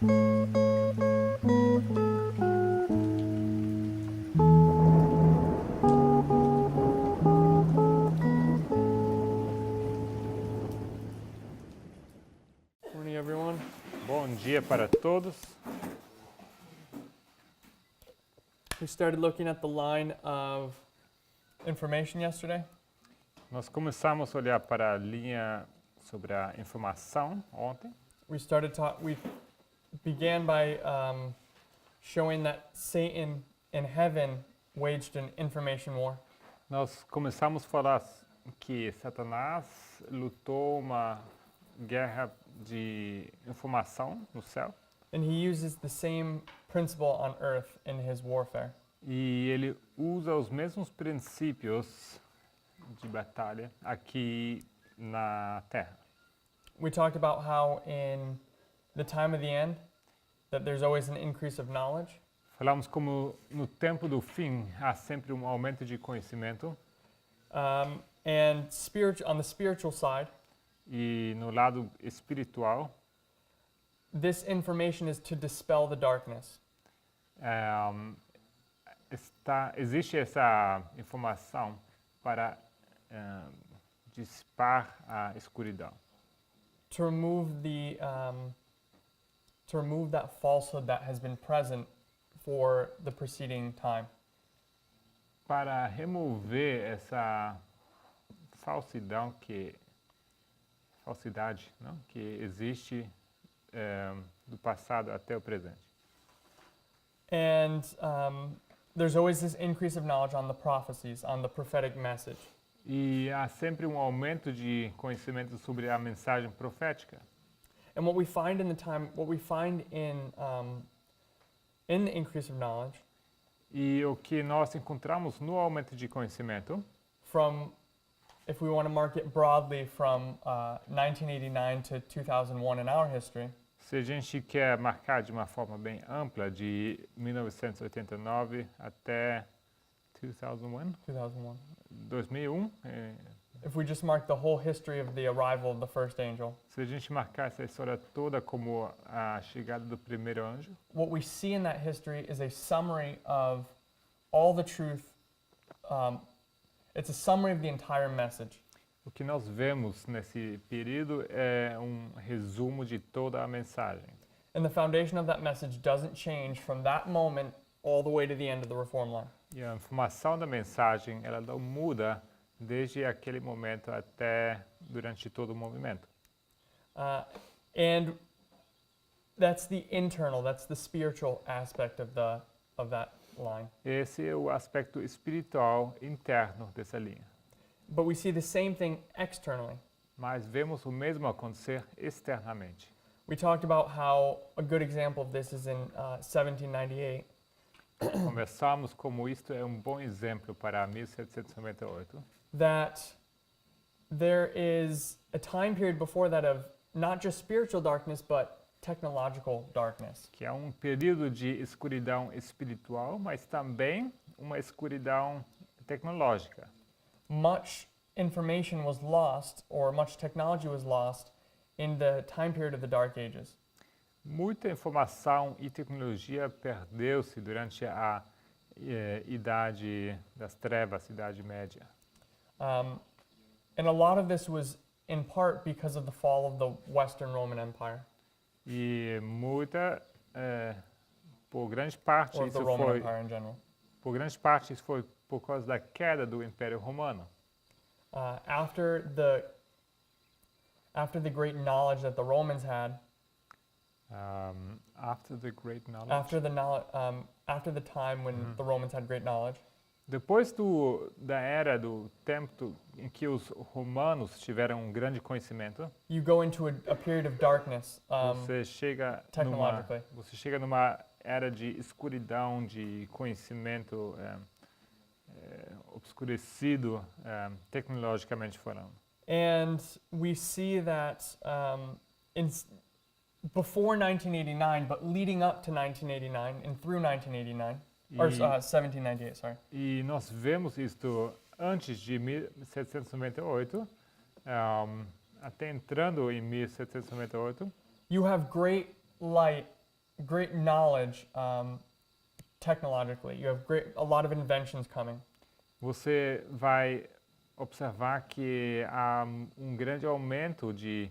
Morning, everyone. Bom dia para todos. We started looking at the line of information yesterday. Nós começamos a olhar para a linha sobre a informação ontem. We began by showing that Satan in heaven waged an information war. Nós começamos a falar que Satanás lutou uma guerra de informação no céu. And he uses the same principle on earth in his warfare. E ele usa os mesmos princípios de batalha aqui na Terra. We talked about how in the time of the end that there's always an increase of knowledge. Falamos como no tempo do fim há sempre um aumento de conhecimento. And on the spiritual side, E no lado espiritual, this information is to dispel the darkness. Existe essa informação para dissipar a escuridão. To remove that falsehood that has been present for the preceding time. Para remover essa falsidade, não? Que existe do passado até o presente. And there's always this increase of knowledge on the prophecies, on the prophetic message. E há sempre um aumento de conhecimento sobre a mensagem profética. And what we find in the increase of knowledge, E o que nós encontramos no aumento de conhecimento, if we want to mark it broadly, from 1989 to 2001 in our history, se a gente quer marcar de uma forma bem ampla, de 1989 até 2001, if we just mark the whole history of the arrival of the first angel, se a gente marcar essa história toda como a chegada do primeiro anjo, what we see in that history is a summary of all the truth. It's a summary of the entire message. o que nós vemos nesse período é um resumo de toda a mensagem. And the foundation of that message doesn't change from that moment all the way to the end of the reform line. E a informação da mensagem, ela não muda desde aquele momento até durante todo o movimento. And that's the internal, that's the spiritual aspect of that line. Esse é o aspecto espiritual interno dessa linha. But we see the same thing externally. Mas vemos o mesmo acontecer externamente. We talked about how a good example of this is in 1798. Conversamos como isto é um bom exemplo para 1798. That there is a time period before that of not just spiritual darkness, but technological darkness. Que é um período de escuridão espiritual, mas também uma escuridão tecnológica. Much information was lost, or much technology was lost, in the time period of the Dark Ages. Muita informação e tecnologia perdeu-se durante a idade das trevas, idade média. And a lot of this was in part because of the fall of the Western Roman Empire. E por grande parte Or the Roman Empire in general. Por grande parte isso foi por causa da queda do Império Romano. After the great knowledge that the Romans had. After the great knowledge. After the time when the Romans had great knowledge. Depois da era do tempo em que os romanos tiveram um grande conhecimento, you go into a period of darkness. Você chega numa era de escuridão, de conhecimento obscurecido, tecnologicamente falando. And we see that before 1989, but leading up to 1989 and through 1989. Or 1798, sorry. E nós vemos isto antes de 1798, até entrando em 1798. You have great light great knowledge technologically. You have a lot of inventions coming. Você vai observar que há grande aumento de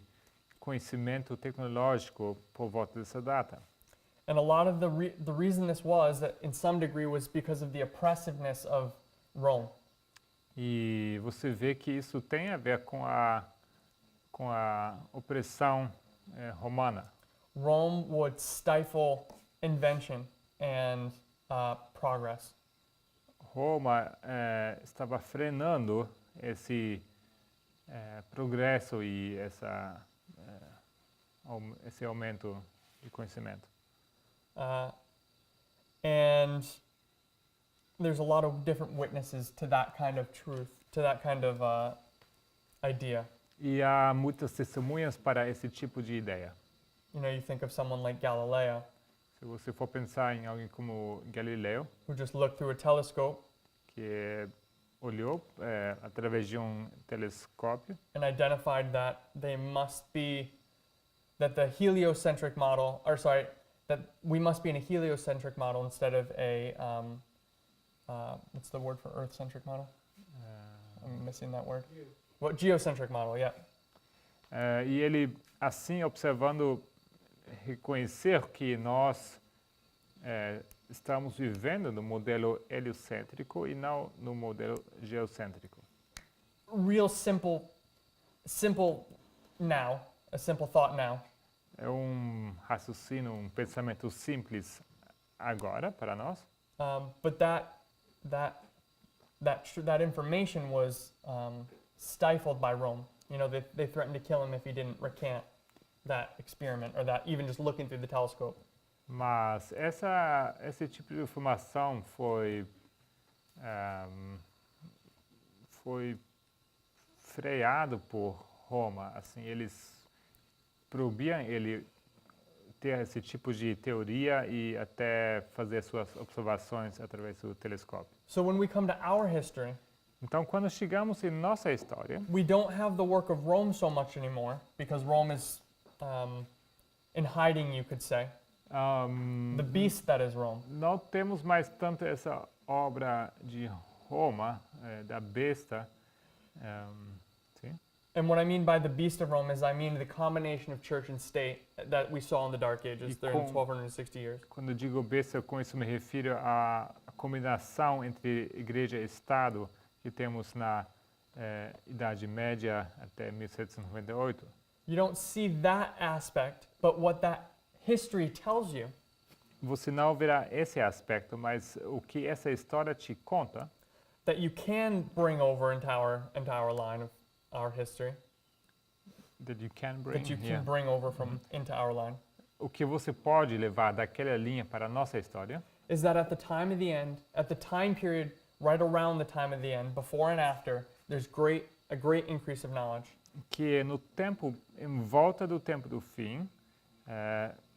conhecimento tecnológico por volta dessa data. And a lot of the reason this was, that in some degree, was because of the oppressiveness of Rome. E você vê que isso tem a ver com a opressão romana. Rome would stifle invention and progress. Roma estava frenando esse progresso e esse aumento de conhecimento. And there's a lot of different witnesses to that kind of truth, to that kind of idea. E há muitas testemunhas para esse tipo de ideia. You know, you think of someone like Galileo, Se você for pensar em alguém como Galileu, who just looked through a telescope que olhou através de telescópio and identified that the heliocentric model, that we must be in a heliocentric model instead of a, what's the word for Earth-centric model? I'm missing that word. What, geocentric model, yeah. E ele, assim, observando, reconhecer que nós estamos vivendo no modelo heliocêntrico e não no modelo geocêntrico. Real simple now, a simple thought now. É raciocínio, pensamento simples agora para nós. But that information was stifled by Rome. You know, they threatened to kill him if he didn't recant that experiment, or that even just looking through the telescope. Mas esse tipo de informação foi freado por Roma. Assim, eles proibiam ele ter esse tipo de teoria e até fazer suas observações através do telescópio. So when we come to our history, Então, quando chegamos em nossa história, we don't have the work of Rome so much anymore, because Rome is in hiding, you could say. The beast that is Rome. não temos mais tanto essa obra de Roma, da besta. Sim? And what I mean by the beast of Rome is I mean the combination of church and state that we saw in the Dark Ages during the 1260 years. Quando eu digo besta, com isso me refiro à combinação entre igreja e Estado que temos na Idade Média até 1798. You don't see that aspect, but what that history tells you Você não verá esse aspecto, mas o que essa história te conta, that you can bring over into our line of our history, that you can bring, that you can bring over into our line, o que você pode levar daquela linha para a nossa história, is that at the time of the end, at the time period right around the time of the end, before and after, there's a great increase of knowledge. que no tempo, em volta do tempo do fim,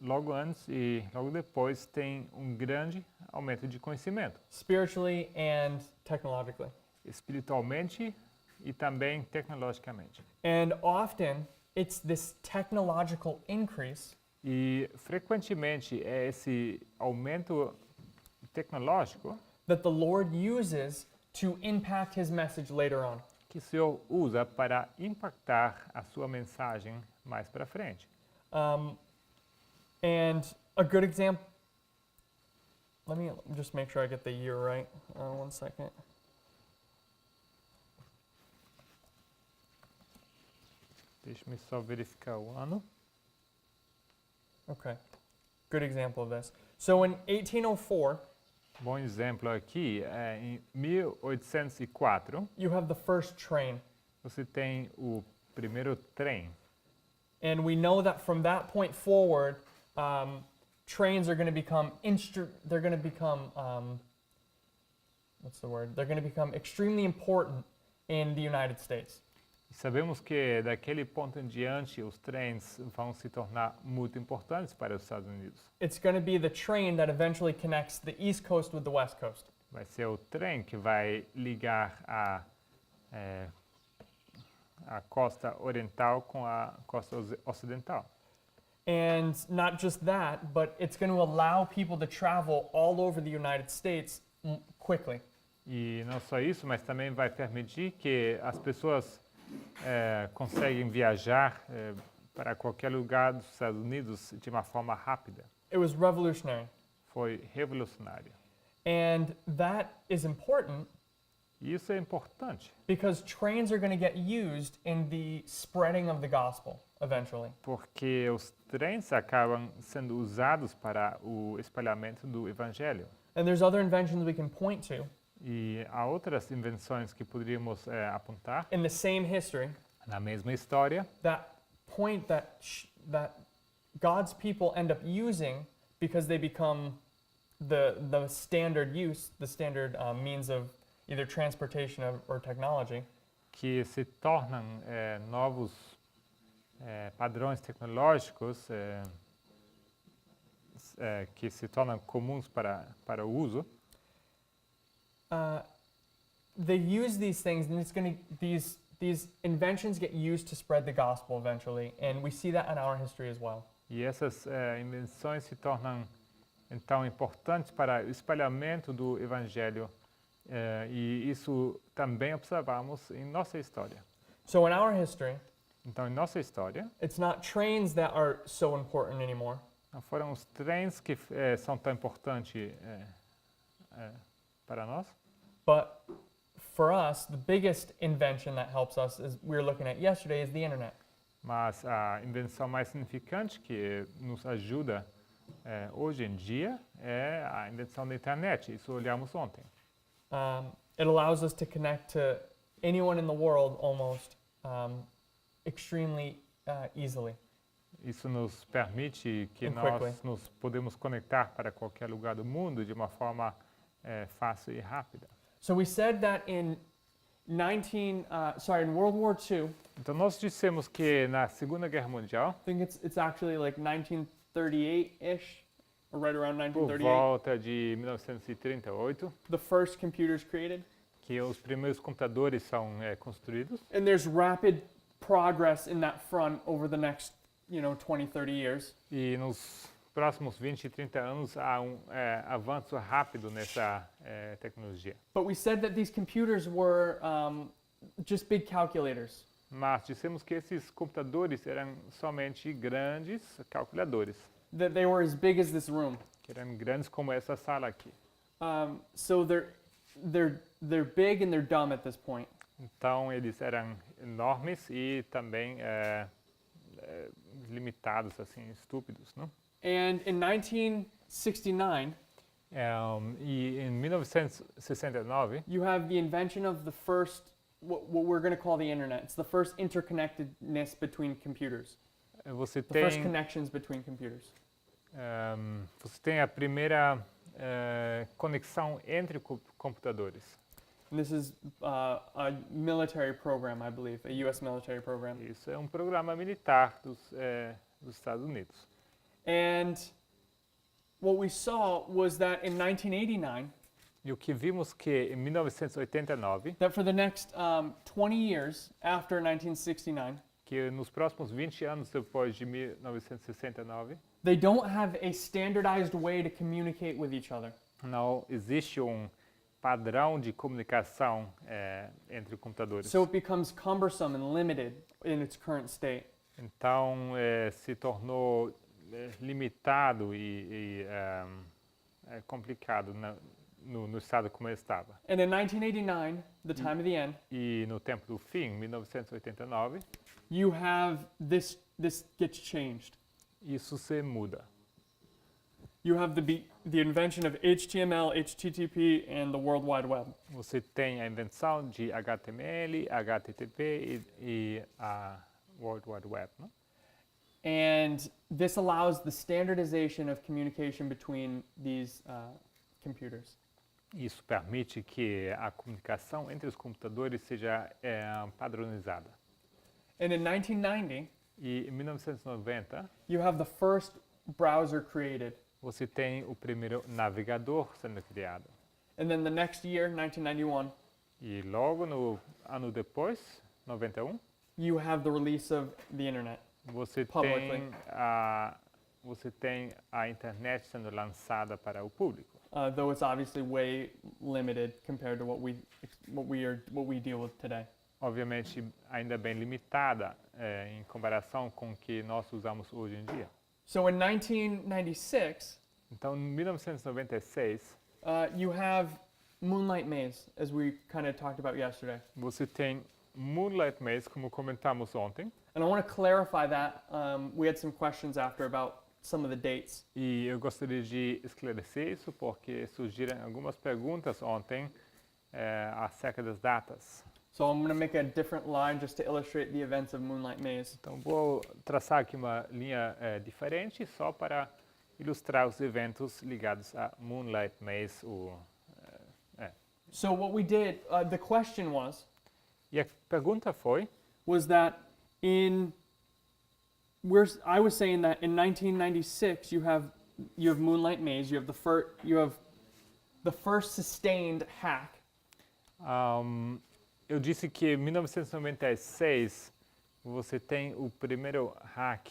logo antes e logo depois, tem grande aumento de conhecimento, Spiritually and technologically. espiritualmente e também tecnologicamente. And often, it's this technological increase E frequentemente é esse aumento tecnológico that the Lord uses to impact his message later on. que o Senhor usa para impactar a sua mensagem mais para frente. And a good example, let me just make sure I get the year right. 1 second. Deixe-me só verificar o ano. Okay, good example of this. So in 1804, Bom exemplo aqui, em 1804, you have the first train. você tem o primeiro trem. And we know that from that point forward, trains are going to become what's the word? They're going to become extremely important in the United States. E sabemos que daquele ponto em diante os trens vão se tornar muito importantes para os Estados Unidos. It's going to be the train that eventually connects the East Coast with the West Coast. Vai ser o trem que vai ligar a costa oriental com a costa ocidental. And not just that, but it's going to allow people to travel all over the United States quickly. E não só isso, mas também vai permitir que as pessoas conseguem viajar para qualquer lugar dos Estados Unidos de uma forma rápida. It was revolutionary. Foi revolucionário. And that is important E isso é importante, because trains are going to get used in the spreading of the gospel eventually. porque os trens acabam sendo usados para o espalhamento do evangelho. And there's other inventions we can point to E há outras invenções que poderíamos apontar in the same history na mesma história, that point that God's people end up using because they become the standard use, the standard means of either transportation or technology. que se tornam novos padrões tecnológicos que se tornam comuns para o uso. They use these things, and it's going to these inventions get used to spread the gospel eventually, and we see that in our history as well. E essas invenções se tornam então importantes para o espalhamento do evangelho e isso também observamos em nossa história. So in our history, Então, em nossa história, it's not trains that are so important anymore. não foram os trens que são tão importantes para nós, But for us, the biggest invention that helps us, as we were looking at yesterday, is the internet. mas a invenção mais significante que nos ajuda hoje em dia é a invenção da internet. Isso olhamos ontem. It allows us to connect to anyone in the world almost extremely easily. Isso nos permite que And nós quickly. nos podemos conectar para qualquer lugar do mundo de uma forma fácil e rápida. So we said that in World War II, Então nós dissemos que na Segunda Guerra Mundial, I think it's actually like 1938-ish, or right around por 1938, volta de 1938, the first computers created. que os primeiros computadores são construídos. And there's rapid progress in that front over the next, 20, 30 years. E nos próximos 20, 30 anos há avanço rápido nessa tecnologia. But we said that these computers were just big calculators. Mas dissemos que esses computadores eram somente grandes calculadores, That they were as big as this room. que eram grandes como essa sala aqui. So they're big and they're dumb at this point. Então eles eram enormes e também limitados, assim, estúpidos, não? And in 1969, E em 1969 you have the invention of the first, what we're going to call the internet. It's the first interconnectedness between computers. você The first tem connections between computers. você tem a primeira conexão entre computadores. And this is a military program, I believe, a U.S. military program. Isso é um programa militar dos Estados Unidos. And what we saw was that in 1989, E o que vimos que em 1989, that for the next 20 years after 1969, que nos próximos 20 anos depois de 1969, they don't have a standardized way to communicate with each other. não existe padrão de comunicação entre computadores. So it becomes cumbersome and limited in its current state. Então se tornou limitado e complicado no estado como ele estava. And in 1989, the time of the end, E no tempo do fim, 1989, you have this gets changed. isso se muda. You have the invention of HTML, HTTP, and the World Wide Web. Você tem a invenção de HTML, HTTP e a World Wide Web, não? And this allows the standardization of communication between these computers. Isso permite que a comunicação entre os computadores seja padronizada. And in 1990, E em 1990, you have the first browser created. você tem o primeiro navegador sendo criado. And then the next year, 1991, E logo no ano depois, 91, you have the release of the internet. você Publicly. tem a internet sendo lançada para o público. Though it's obviously way limited compared to what we deal with today. Obviamente, ainda bem limitada em comparação com o que nós usamos hoje em dia. So in 1996, Então, em 1996, you have Moonlight Maze, as we kind of talked about yesterday. você tem Moonlight Maze, como comentamos ontem. And I want to clarify that. We had some questions after about some of the dates. E eu gostaria de esclarecer isso porque surgiram algumas perguntas ontem acerca das datas. So I'm going to make a different line just to illustrate the events of Moonlight Maze. Então vou traçar aqui uma linha diferente só para ilustrar os eventos ligados a Moonlight Maze. So what we did, the question E a pergunta was that I was saying that in 1996 you have Moonlight Maze, you have the first sustained hack. Eu disse que em 1996 você tem o primeiro hack.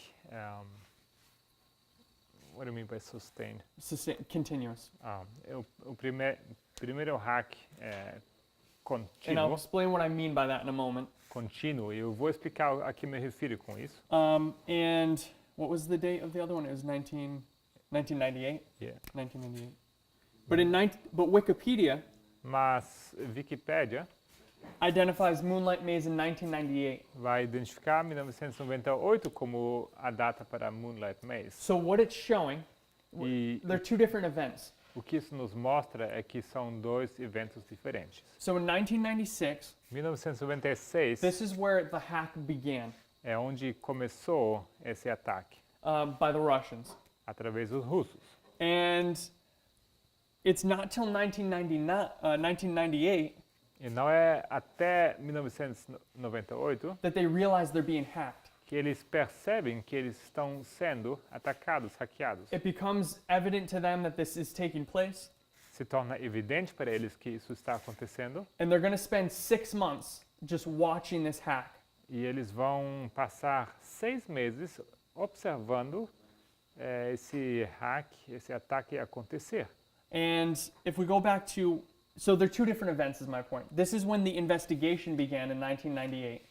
What do you mean by sustained? Continuous. O primeiro hack And I'll contínuo. explain what I mean by that in a moment. Contínuo. Eu vou explicar a que me refiro com isso. And what was the date of the other one? It was 1998. Yeah. 1998. But Wikipedia Mas Wikipédia identifies Moonlight Maze in 1998. vai identificar 1998 como a data para Moonlight Maze. So what it's showing, E there are two different events. o que isso nos mostra é que são dois eventos diferentes. So in 1996, 1996 this is where the hack began é onde começou esse ataque, by the Russians. através dos russos. And it's not till 1998 E não é até 1998 that they realize they're being hacked. que eles percebem que eles estão sendo atacados, hackeados. It becomes evident to them that this is taking place, Se torna evidente para eles que isso está acontecendo and they're going to spend 6 months just watching this hack. e eles vão passar 6 meses observando esse hack, esse ataque acontecer. And if we go back to, so there are two different events is my point. This is when the investigation began in 1998,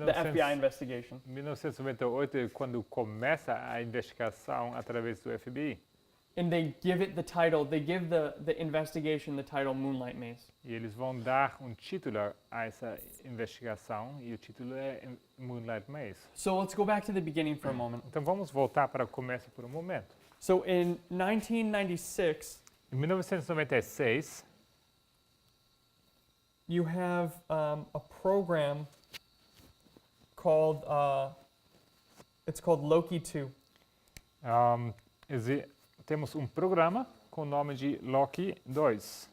the FBI investigation. 1998 é quando começa a investigação através do FBI. And they give it the title, they give the investigation the title Moonlight Maze. E eles vão dar um título a essa investigação e o título é Moonlight Maze. So let's go back to the beginning for a moment. Então vamos voltar para o começo por um momento. So in 1996, Em 1996, you have a program called, it's called Loki 2. temos um programa com o nome de Loki 2.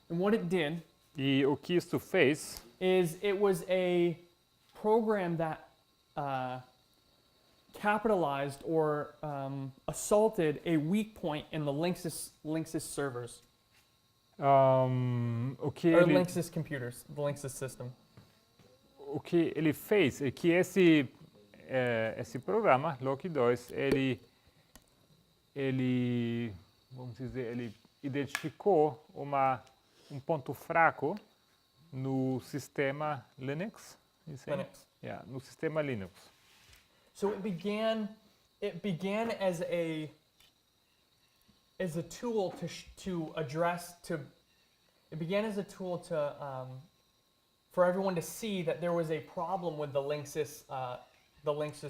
And what it did E o que isso fez is it was a program that capitalized or assaulted a weak point in the Linksys servers, o que or ele Linksys computers, the Linksys system. o que ele fez é que esse programa Loki 2 ele vamos dizer ele identificou um ponto fraco no sistema Linux. Linux. Yeah, no sistema Linux. So it began as a tool for everyone to see that there was a problem with the Linksys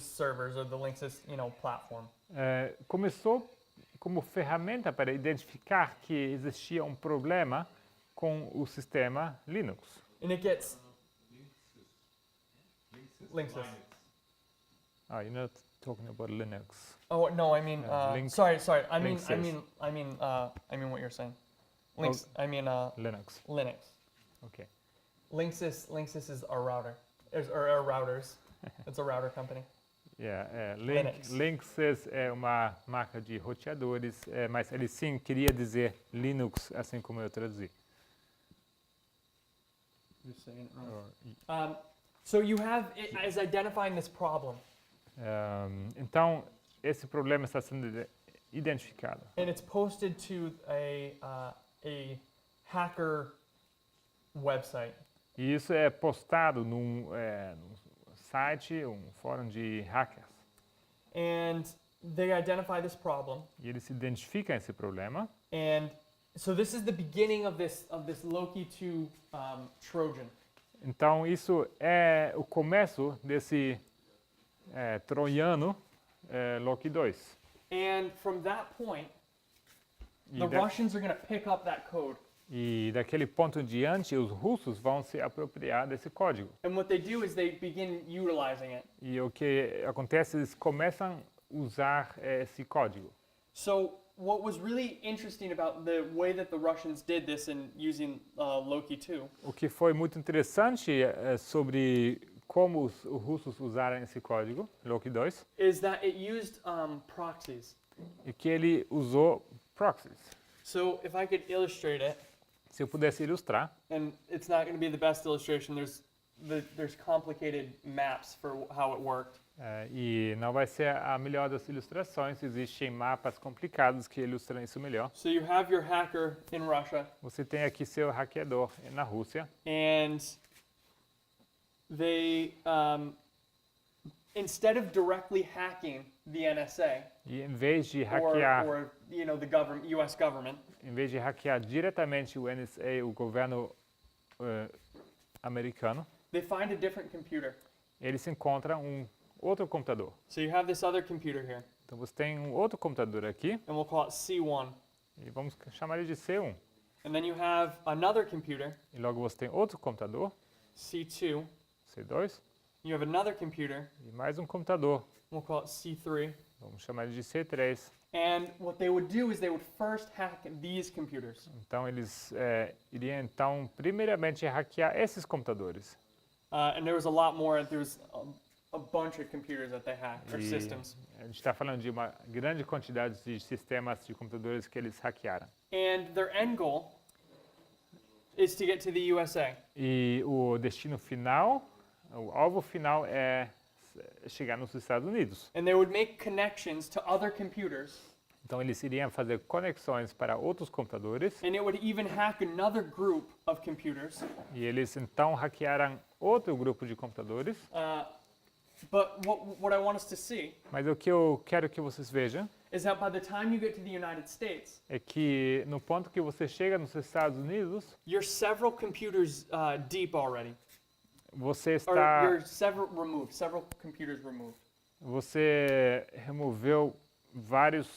servers or the Linksys, platform. Começou como ferramenta para identificar que existia um problema com o sistema Linux. And it gets Linksys. You're not talking about Linux. Oh no, I mean Link- sorry. I mean what you're saying. Links. I mean Linux. Linux. Okay. Linksys is our router. Or our routers. It's a router company. Yeah, Linux. Linksys é uma marca de roteadores, mas ele sim queria dizer Linux, assim como eu traduzi. Just saying it wrong. So you have it as identifying this problem, Então, esse problema está sendo identificado. and it's posted to a hacker website. E isso é postado num site, fórum de hackers. And they identify this problem, E eles identificam esse problema. and so this is the beginning of this Loki 2 Trojan. Então, isso é o começo desse troiano Loki 2. And from that point, E, the Russians are going to pick up that code. e daquele ponto em diante, os russos vão se apropriar desse código. And what they do is they begin utilizing it. E o que acontece, eles começam a usar esse código. So what was really interesting about the way that the Russians did this in using Loki 2 O que foi muito interessante sobre como os russos usaram esse código, Loki 2, is that it used proxies. é que ele usou proxies. So if I could illustrate it, Se eu pudesse ilustrar, and it's not going to be the best illustration, there's complicated maps for how it worked. E não vai ser a melhor das ilustrações, existem mapas complicados que ilustram isso melhor. So you have your hacker in Russia, Você tem aqui seu hackeador na Rússia, and they, instead of directly hacking the NSA e em vez de hackear, or the government, U.S. government, em vez de hackear diretamente o NSA, o governo americano, they find a different computer. eles encontram outro computador. So you have this other computer here, Então você tem outro computador aqui, and we'll call it C1. e vamos chamar ele de C1. And then you have another computer, E logo você tem outro computador, C2. C2, You have another computer, e mais um computador, we'll call it C3. vamos chamar ele de C3. And what they would do is they would first hack these computers. Então eles iriam então primeiramente hackear esses computadores. And there was a lot more. There was a bunch of computers that they hacked, or E systems. a gente está falando de uma grande quantidade de sistemas de computadores que eles hackearam. And their end goal is to get to the USA. E o destino final, o alvo final é chegar nos Estados Unidos. And they would make connections to other computers. Então eles iriam fazer conexões para outros computadores. And it would even hack another group of computers. E eles então hackearam outro grupo de computadores. But what I want us to see Mas o que eu quero que vocês vejam is that by the time you get to the United States, é que no ponto que você chega nos Estados Unidos, you're several computers deep already. você Or está you're several computers removed. você removeu várias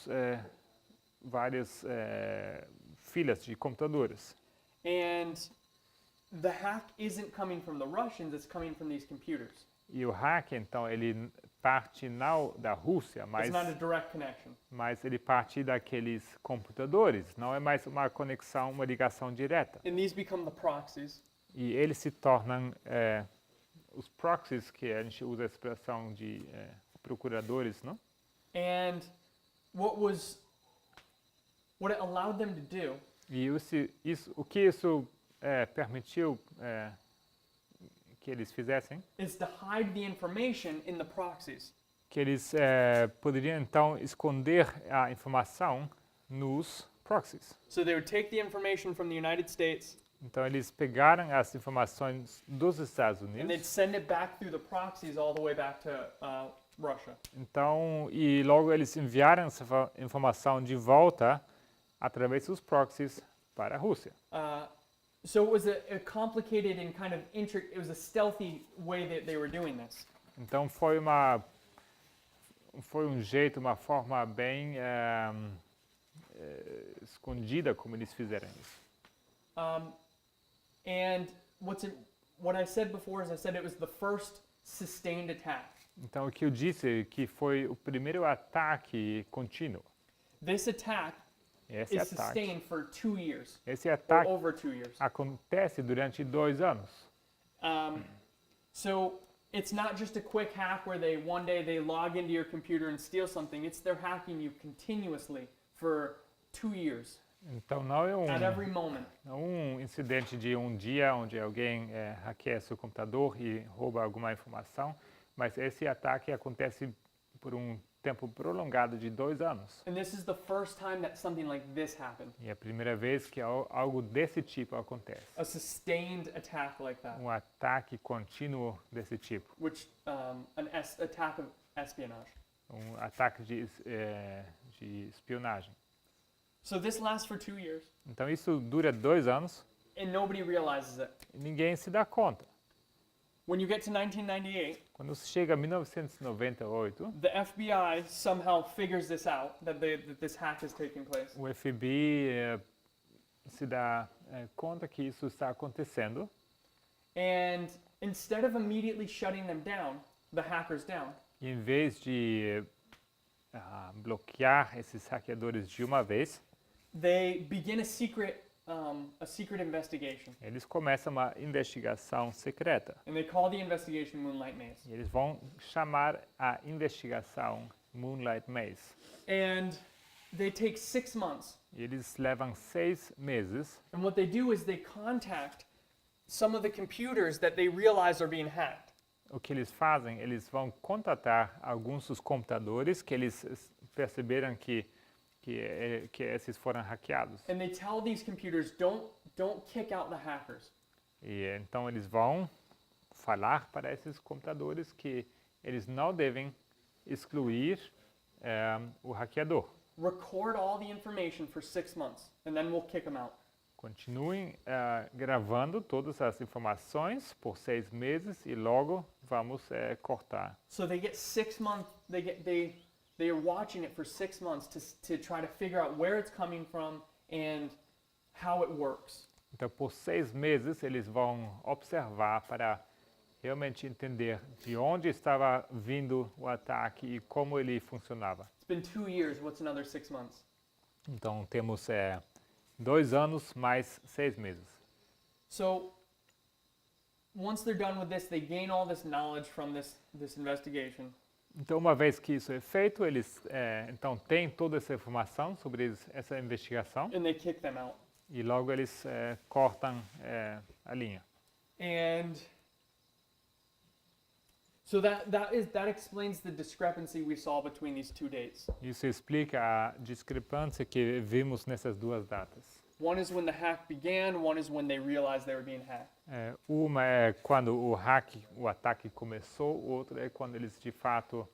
filas de computadores. And the hack isn't coming from the Russians, it's coming from these computers. E o hack, então, ele parte não da Rússia, It's not a direct connection. mas ele parte daqueles computadores. Não é mais uma conexão, uma ligação direta. And these become the proxies. E eles se tornam os proxies, que a gente usa a expressão de procuradores, não? And what it allowed them to do E o que isso permitiu que eles fizessem? is to hide the information in the proxies. Que eles poderiam então esconder a informação nos proxies. So they would take the information from the United States Então eles pegaram as informações dos Estados and they'd Unidos. send it back through the proxies all the way back to Russia. Então e logo eles enviaram essa informação de volta através dos proxies para a Rússia. So it was a complicated and kind of it was a stealthy way that they were doing this. Então foi um jeito, uma forma bem escondida como eles fizeram isso. And what I said before is I said it was the first sustained attack. Então o que eu disse que foi o primeiro ataque contínuo. This attack Esse is ataque, sustained for 2 years, esse or ataque over 2 years. acontece durante 2 anos. So it's not just a quick hack where one day they log into your computer and steal something. It's they're hacking you continuously for 2 years. Então não é at every moment. um incidente de um dia onde alguém hackeia seu computador e rouba alguma informação, mas esse ataque acontece por um tempo prolongado de 2 anos. And this is the first time that something like this happened. E é a primeira vez que algo desse tipo acontece. A sustained attack like that, Um ataque contínuo desse tipo. which attack of espionage. Um ataque de espionagem. So this lasts for 2 years, Então isso dura 2 anos and nobody realizes it. e ninguém se dá conta. When you get to 1998, Quando se chega a 1998, the FBI somehow figures this out, that this hack is taking place. o FBI se dá conta que isso está acontecendo And instead of immediately shutting them down, the hackers down, e em vez de bloquear esses hackeadores de uma vez, they begin a secret investigation. eles começam uma investigação secreta. And they call the investigation Moonlight Maze. E eles vão chamar a investigação Moonlight Maze. And they take 6 months. E eles levam 6 meses. And what they do is they contact some of the computers that they realize are being hacked. O que eles fazem? Eles vão contatar alguns dos computadores que eles perceberam que esses foram hackeados. And they tell these computers, don't kick out the hackers. E então eles vão falar para esses computadores que eles não devem excluir o hackeador. Record all the information for 6 months, and then we'll kick them out. Continuem gravando todas as informações por 6 meses e logo vamos cortar. So they get 6 months. They are watching it for 6 months to try to figure out where it's coming from and how it works. Então, por 6 meses, eles vão observar para realmente entender de onde estava vindo o ataque e como ele funcionava. It's been 2 years. What's another 6 months? Então, temos 2 anos mais 6 meses. So once they're done with this, they gain all this knowledge from this investigation. Então, uma vez que isso é feito, eles então têm toda essa informação sobre essa investigação And they kick them out. e logo eles cortam a linha. And so that explains the discrepancy we saw between these 2 dates. Isso explica a discrepância que vimos nessas 2 datas. One is when the hack began, one is when they realized they were being hacked. Uma é quando o ataque começou, o outro é quando eles de fato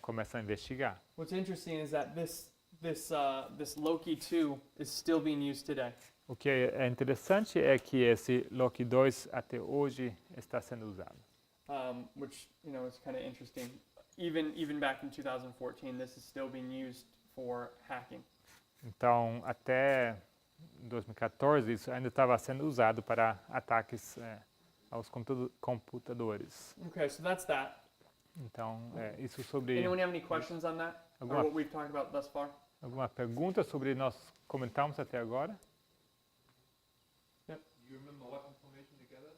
começam a investigar. What's interesting is that this Loki 2 is still being used today. O que é interessante é que esse Loki 2 até hoje está sendo usado. Which is kind of interesting. Even back in 2014, this is still being used for hacking. Então, até 2014, isso ainda estava sendo usado para ataques aos computadores. Okay, so that's that. Então, isso sobre... Anyone have any questions on that? Or Alguma, what we've talked about thus far? alguma pergunta sobre nós comentamos até agora? You remember what information they gathered?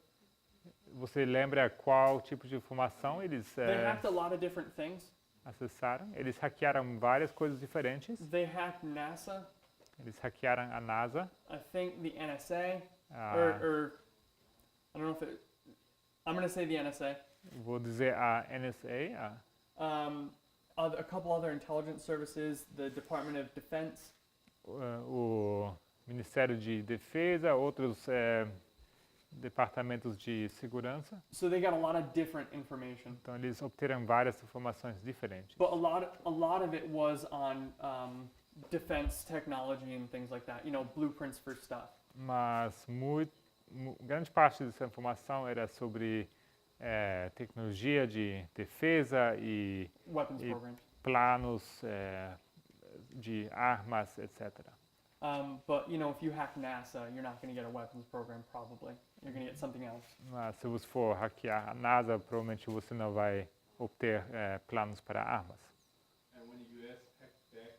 Você lembra qual tipo de informação eles They hacked a lot of different things. acessaram? Eles hackearam várias coisas diferentes. They hacked NASA, Eles hackearam a NASA, I think the NSA, a- or I don't know if I'm going to say the NSA. vou dizer a NSA, A couple other intelligence services, the Department of Defense. o Ministério de Defesa, outros departamentos de segurança. So they got a lot of different information. Então eles obteram várias informações diferentes. But a lot of it was on defense technology and things like that. Blueprints for stuff. Mas grande parte dessa informação era sobre tecnologia de defesa e Weapons E- programs. planos de armas, etc. But if you hack NASA, you're not going to get a weapons program probably. You're going to get something else. Mas se você for hackear a NASA, provavelmente você não vai obter planos para armas. And when the US hacked back,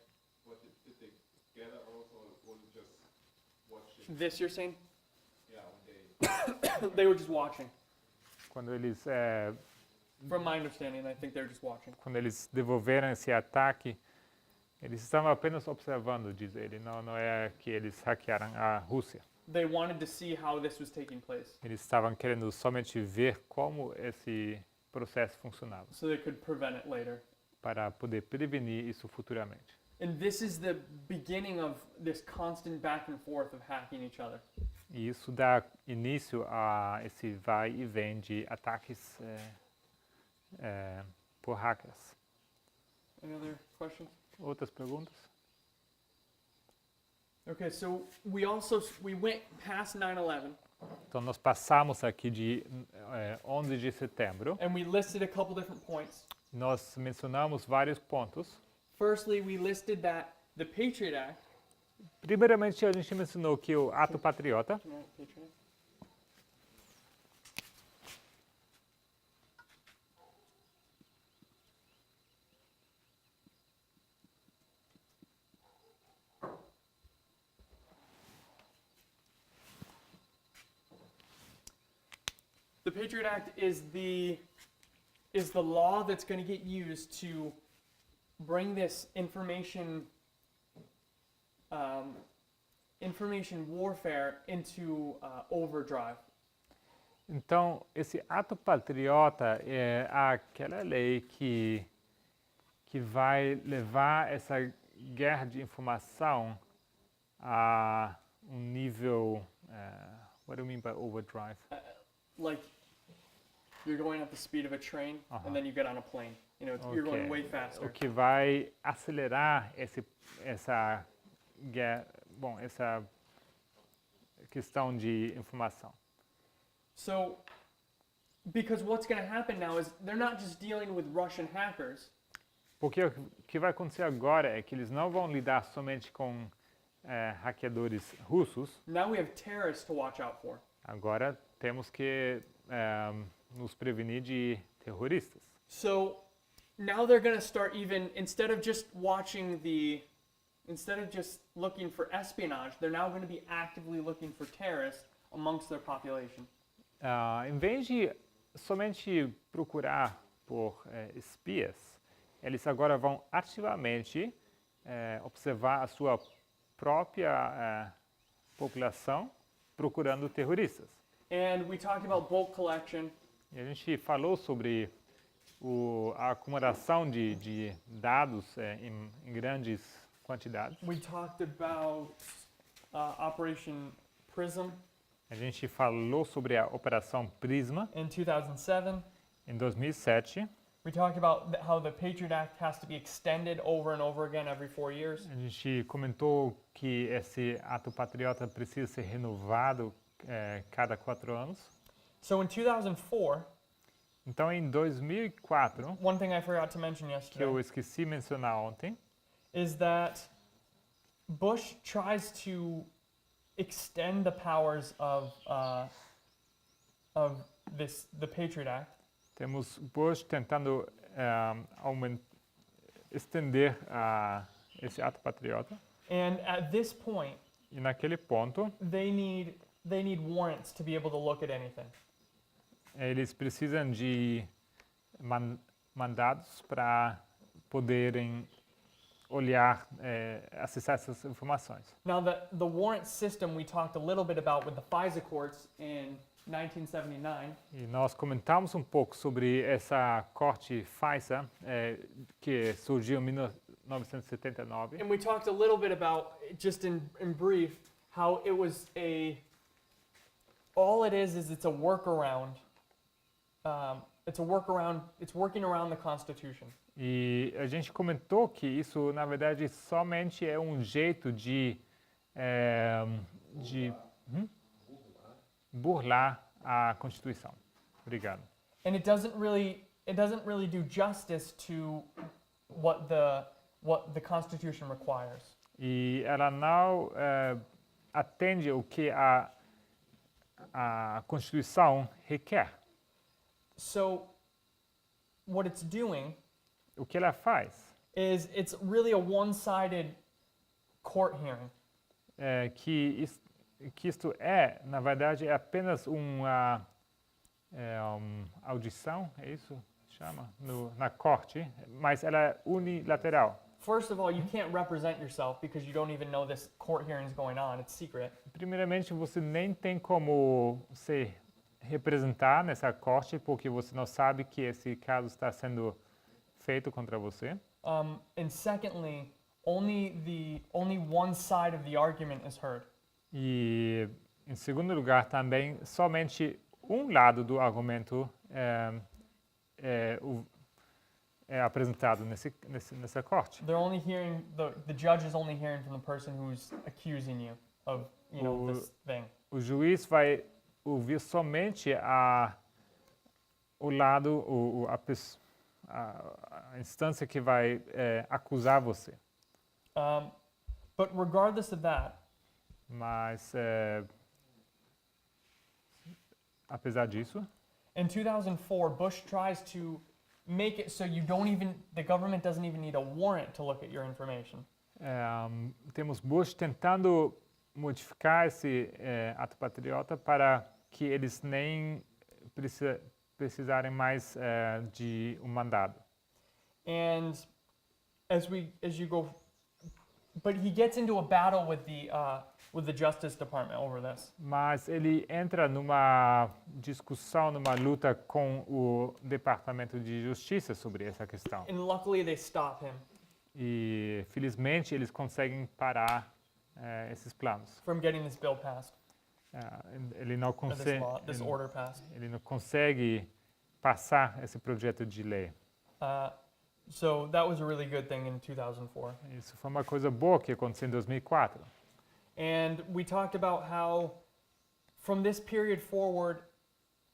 what did they gather also, or was it just watching? This you're saying? Yeah, when they They were just watching. Quando eles From my understanding, I think they're just watching. devolveram esse ataque, Eles estavam apenas observando, diz ele, não é que eles hackearam a Rússia. They wanted to see how this was taking place Eles estavam querendo somente ver como esse processo funcionava, so they could prevent it later. para poder prevenir isso futuramente. And this is the beginning of this constant back and forth of hacking each other. E isso dá início a esse vai e vem de ataques por hackers. Any other questions? Outras perguntas? Okay, so we went past 9/11 Então, nós passamos aqui de 11 de setembro. and we listed a couple different points. Nós mencionamos vários pontos. Firstly, we listed that the Patriot Act. Primeiramente, a gente mencionou que o ato patriota, Can I have Patriot Act? The Patriot Act is the law that's going to get used to bring this information warfare into overdrive. então, esse ato patriota é aquela lei que vai levar essa guerra de informação a um nível... what do you mean by overdrive? Like you're going at the speed of a train Uh-huh. and then you get on a plane. You know, you're going way faster. O que vai acelerar essa questão de informação. So, because what's going to happen now is they're not just dealing with Russian hackers. Porque o que vai acontecer agora é que eles não vão lidar somente com hackeadores russos. Now we have terrorists to watch out for. Agora temos que nos prevenir de terroristas. So, now they're going to start instead of just looking for espionage, they're now going to be actively looking for terrorists amongst their population. Em vez de somente procurar por espias, eles agora vão ativamente observar a sua própria população procurando terroristas. And we talked about bulk collection. E a gente falou sobre a acumulação de dados em grandes quantidades. We talked about Operation Prism A gente falou sobre a Operação Prisma in 2007. em 2007. We talked about how the Patriot Act has to be extended over and over again every 4 years. A gente comentou que esse ato patriota precisa ser renovado cada 4 anos. So in 2004, Então, em 2004, one thing I forgot to mention que yesterday eu esqueci de mencionar ontem, is that Bush tries to extend the powers of the Patriot Act temos Bush tentando estender esse ato patriota. and at this point E naquele ponto, they need warrants to be able to look at anything. eles precisam de mandados para poderem olhar, acessar essas informações. Now the warrant system we talked a little bit about with the FISA courts in 1979 E nós comentamos um pouco sobre essa corte FISA, que surgiu em 1979. and we talked a little bit about, just in brief, how it was all it is it's a workaround. It's working around the Constitution. E a gente comentou que isso, na verdade, somente é um jeito de burlar a Constituição. Obrigado. And it doesn't really do justice to what the Constitution requires. E ela não atende o que a Constituição requer. So what it's doing O que ela faz is it's really a one-sided court hearing. que isto na verdade, é apenas uma audição, é isso que chama? Na corte, mas ela é unilateral. first of all, you can't represent yourself because you don't even know this court hearing is going on. It's secret. Primeiramente, você nem tem como se representar nessa corte porque você não sabe que esse caso está sendo feito contra você. And secondly, only one side of the argument is heard. E, em segundo lugar, também somente um lado do argumento é apresentado nessa corte. They're only hearing the judge is only hearing from the person who's accusing you of this thing. O juiz vai ouvir somente o lado, a instância que vai acusar você. But regardless of that, Mas, apesar disso, in 2004, Bush tries to make it so the government doesn't even need a warrant to look at your information. temos Bush tentando modificar esse ato patriota para que eles nem precisarem mais de um mandado. And but he gets into a battle with the Justice Department over this. Mas ele entra numa discussão, numa luta com o Departamento de Justiça sobre essa questão. And luckily they stop him E, felizmente, eles conseguem parar esses planos. from getting this bill passed, Ele não or this order passed. ele não consegue passar esse projeto de lei. So that was a really good thing in 2004. Isso foi uma coisa boa que aconteceu em 2004. And we talked about how from this period forward,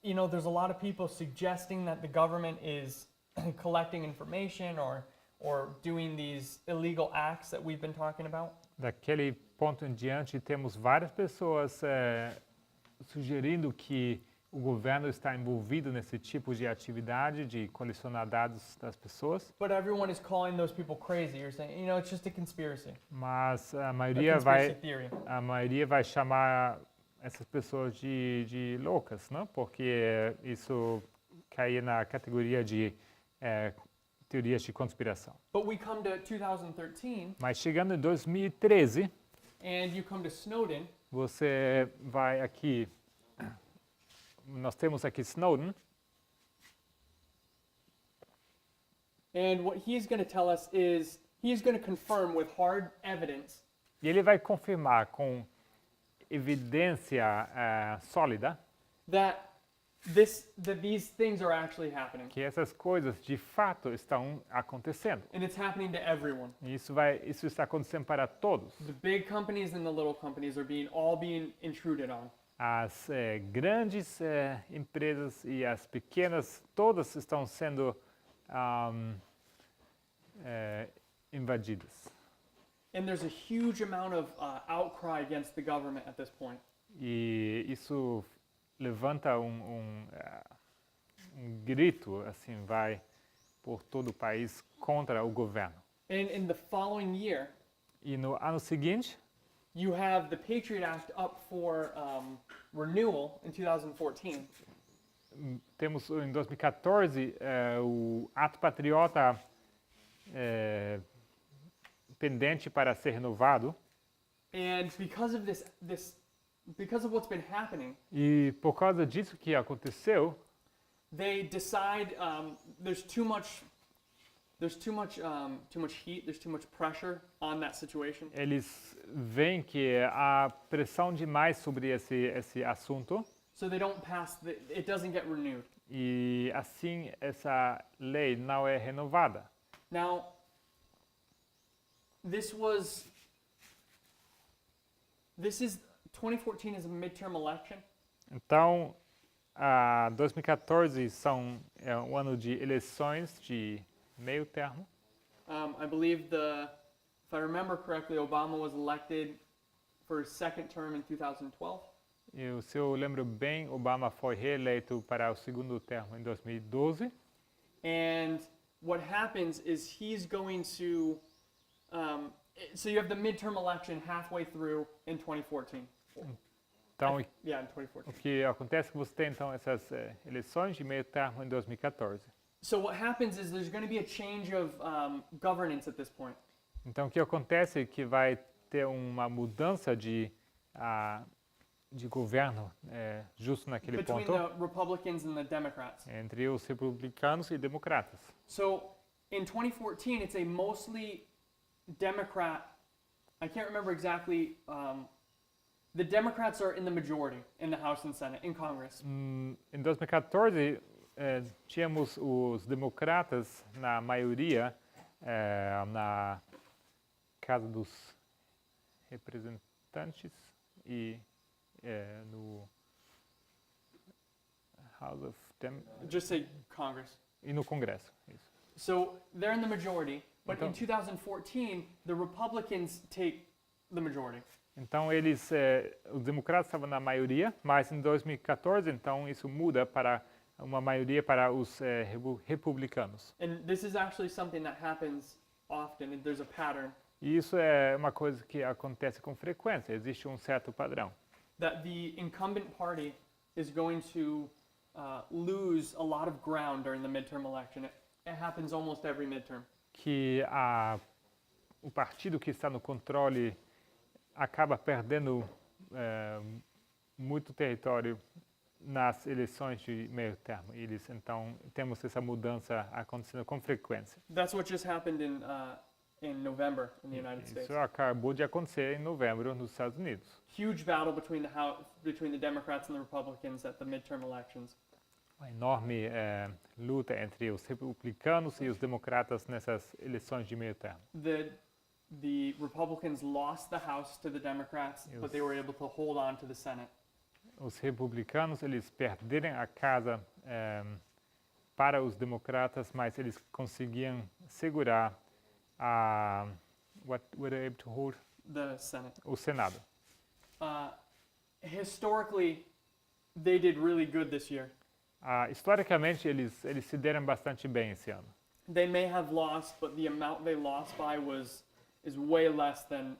there's a lot of people suggesting that the government is collecting information or doing these illegal acts that we've been talking about. Daquele ponto em diante, temos várias pessoas sugerindo que o governo está envolvido nesse tipo de atividade de colecionar dados das pessoas. But everyone is calling those people crazy. You're saying, it's just a conspiracy. Mas a A maioria conspiracy theory. vai chamar essas pessoas de loucas, não? Porque isso cai na categoria de teorias de conspiração. But we come to 2013 Mas chegando em 2013, and you come to Snowden, você vai aqui, nós temos aqui Snowden, and what he's going to tell us is he's going to confirm with hard evidence e ele vai confirmar com evidência sólida that these things are actually happening. que essas coisas de fato estão acontecendo. And it's happening to everyone. E isso está acontecendo para todos. The big companies and the little companies are being intruded on. As grandes empresas e as pequenas, todas estão sendo invadidas. And there's a huge amount of outcry against the government at this point. E isso levanta um grito, assim, vai por todo o país contra o governo. And in the following year, E no ano seguinte, you have the Patriot Act up for renewal in 2014. temos em 2014 o ato patriota pendente para ser renovado. And because of because of what's been happening, E por causa disso que aconteceu, they decide there's too much heat, there's too much pressure on that situation. eles veem que há pressão demais sobre esse assunto So they don't pass it doesn't get renewed. e assim essa lei não é renovada. Now, this is 2014 is a midterm election. Então, 2014 é um ano de eleições de meio termo. I believe if I remember correctly, Obama was elected for his second term in 2012. E se eu lembro bem, Obama foi reeleito para o segundo termo em 2012. And what happens is he's going to so you have the midterm election halfway through in 2014. Então, Yeah, in 2014. o que acontece é que você tem então essas eleições de meio termo em 2014. So what happens is there's going to be a change of governance at this point. Então, o que acontece é que vai ter uma mudança de governo justo naquele between ponto the Republicans and the Democrats. entre os republicanos e democratas. So in 2014, it's a mostly Democrat. I can't remember exactly. The Democrats are in the majority in the House and Senate, in Congress. Em 2014, tínhamos os democratas na maioria na Casa dos Representantes e no House of Just say Congress. e no Congresso. Isso. So they're in the majority, but in Então- 2014, the Republicans take the majority. Então os democratas estavam na maioria, mas em 2014, então isso muda para uma maioria para os republicanos. And this is actually something that happens often, and there's a pattern E isso é uma coisa que acontece com frequência. Existe um certo padrão. that the incumbent party is going to lose a lot of ground during the midterm election. It happens almost every midterm. Que o partido que está no controle acaba perdendo muito território nas eleições de meio termo. Então, temos essa mudança acontecendo com frequência. That's what just happened in November in the United States. Isso acabou de acontecer em novembro nos Estados Unidos. Huge battle between the Democrats and the Republicans at the midterm elections. Uma enorme luta entre os republicanos e os democratas nessas eleições de meio termo. The Republicans lost the House to the Democrats, Yes. but they were able to hold on to the Senate. Os republicanos eles perderam a casa para os democratas, mas eles conseguiam segurar what were they able to hold? The Senate. O Senado. Historically, they did really good this year. Historicamente eles se deram bastante bem esse ano. They may have lost, but the amount they lost by is way less than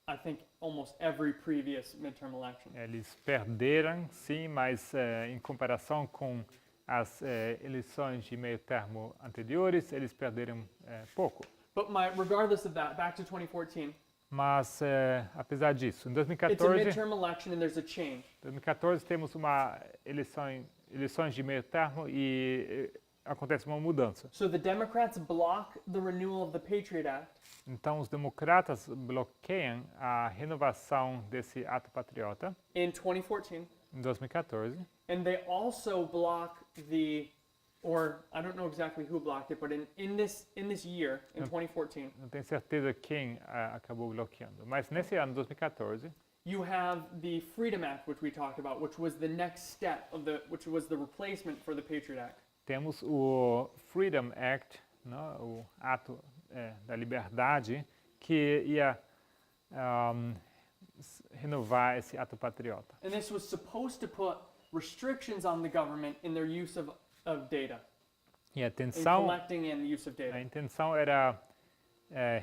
I think almost every previous midterm election. Eles perderam, sim, mas em comparação com as eleições de meio termo anteriores, eles perderam pouco. But regardless of that, back to 2014, Mas, apesar disso, em it's a 2014, midterm election and there's a change. 2014 temos uma eleições de meio termo e acontece uma mudança. So the Democrats block the renewal of the Patriot Act, Então, os democratas bloqueiam a renovação desse ato patriota in 2014, em 2014 and they also block or I don't know exactly who blocked it, but in this year, in 2014, não tenho certeza quem acabou bloqueando, mas nesse ano, 2014, you have the Freedom Act, which we talked about, which was the next step which was the replacement for the Patriot Act. temos o Freedom Act, né, o ato da liberdade, que ia renovar esse ato patriota. And this was supposed to put restrictions on the government in their use of data, E a in collecting and use of a data. intenção era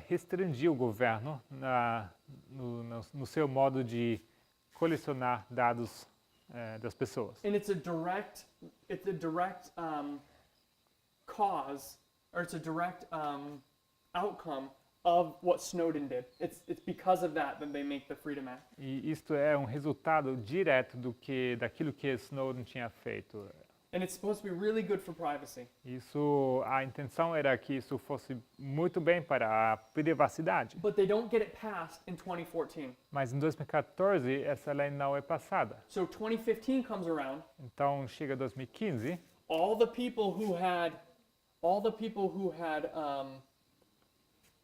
restringir o governo no seu modo de colecionar dados das pessoas. And it's a direct cause, or it's a direct outcome of what Snowden did. It's because of that they make the Freedom Act. E isto é um resultado direto daquilo que Snowden tinha feito. And it's supposed to be really good for privacy. A intenção era que isso fosse muito bem para a privacidade. But they don't get it passed in 2014. Mas em 2014 essa lei não é passada. So 2015 comes around, Então chega 2015, all the people who had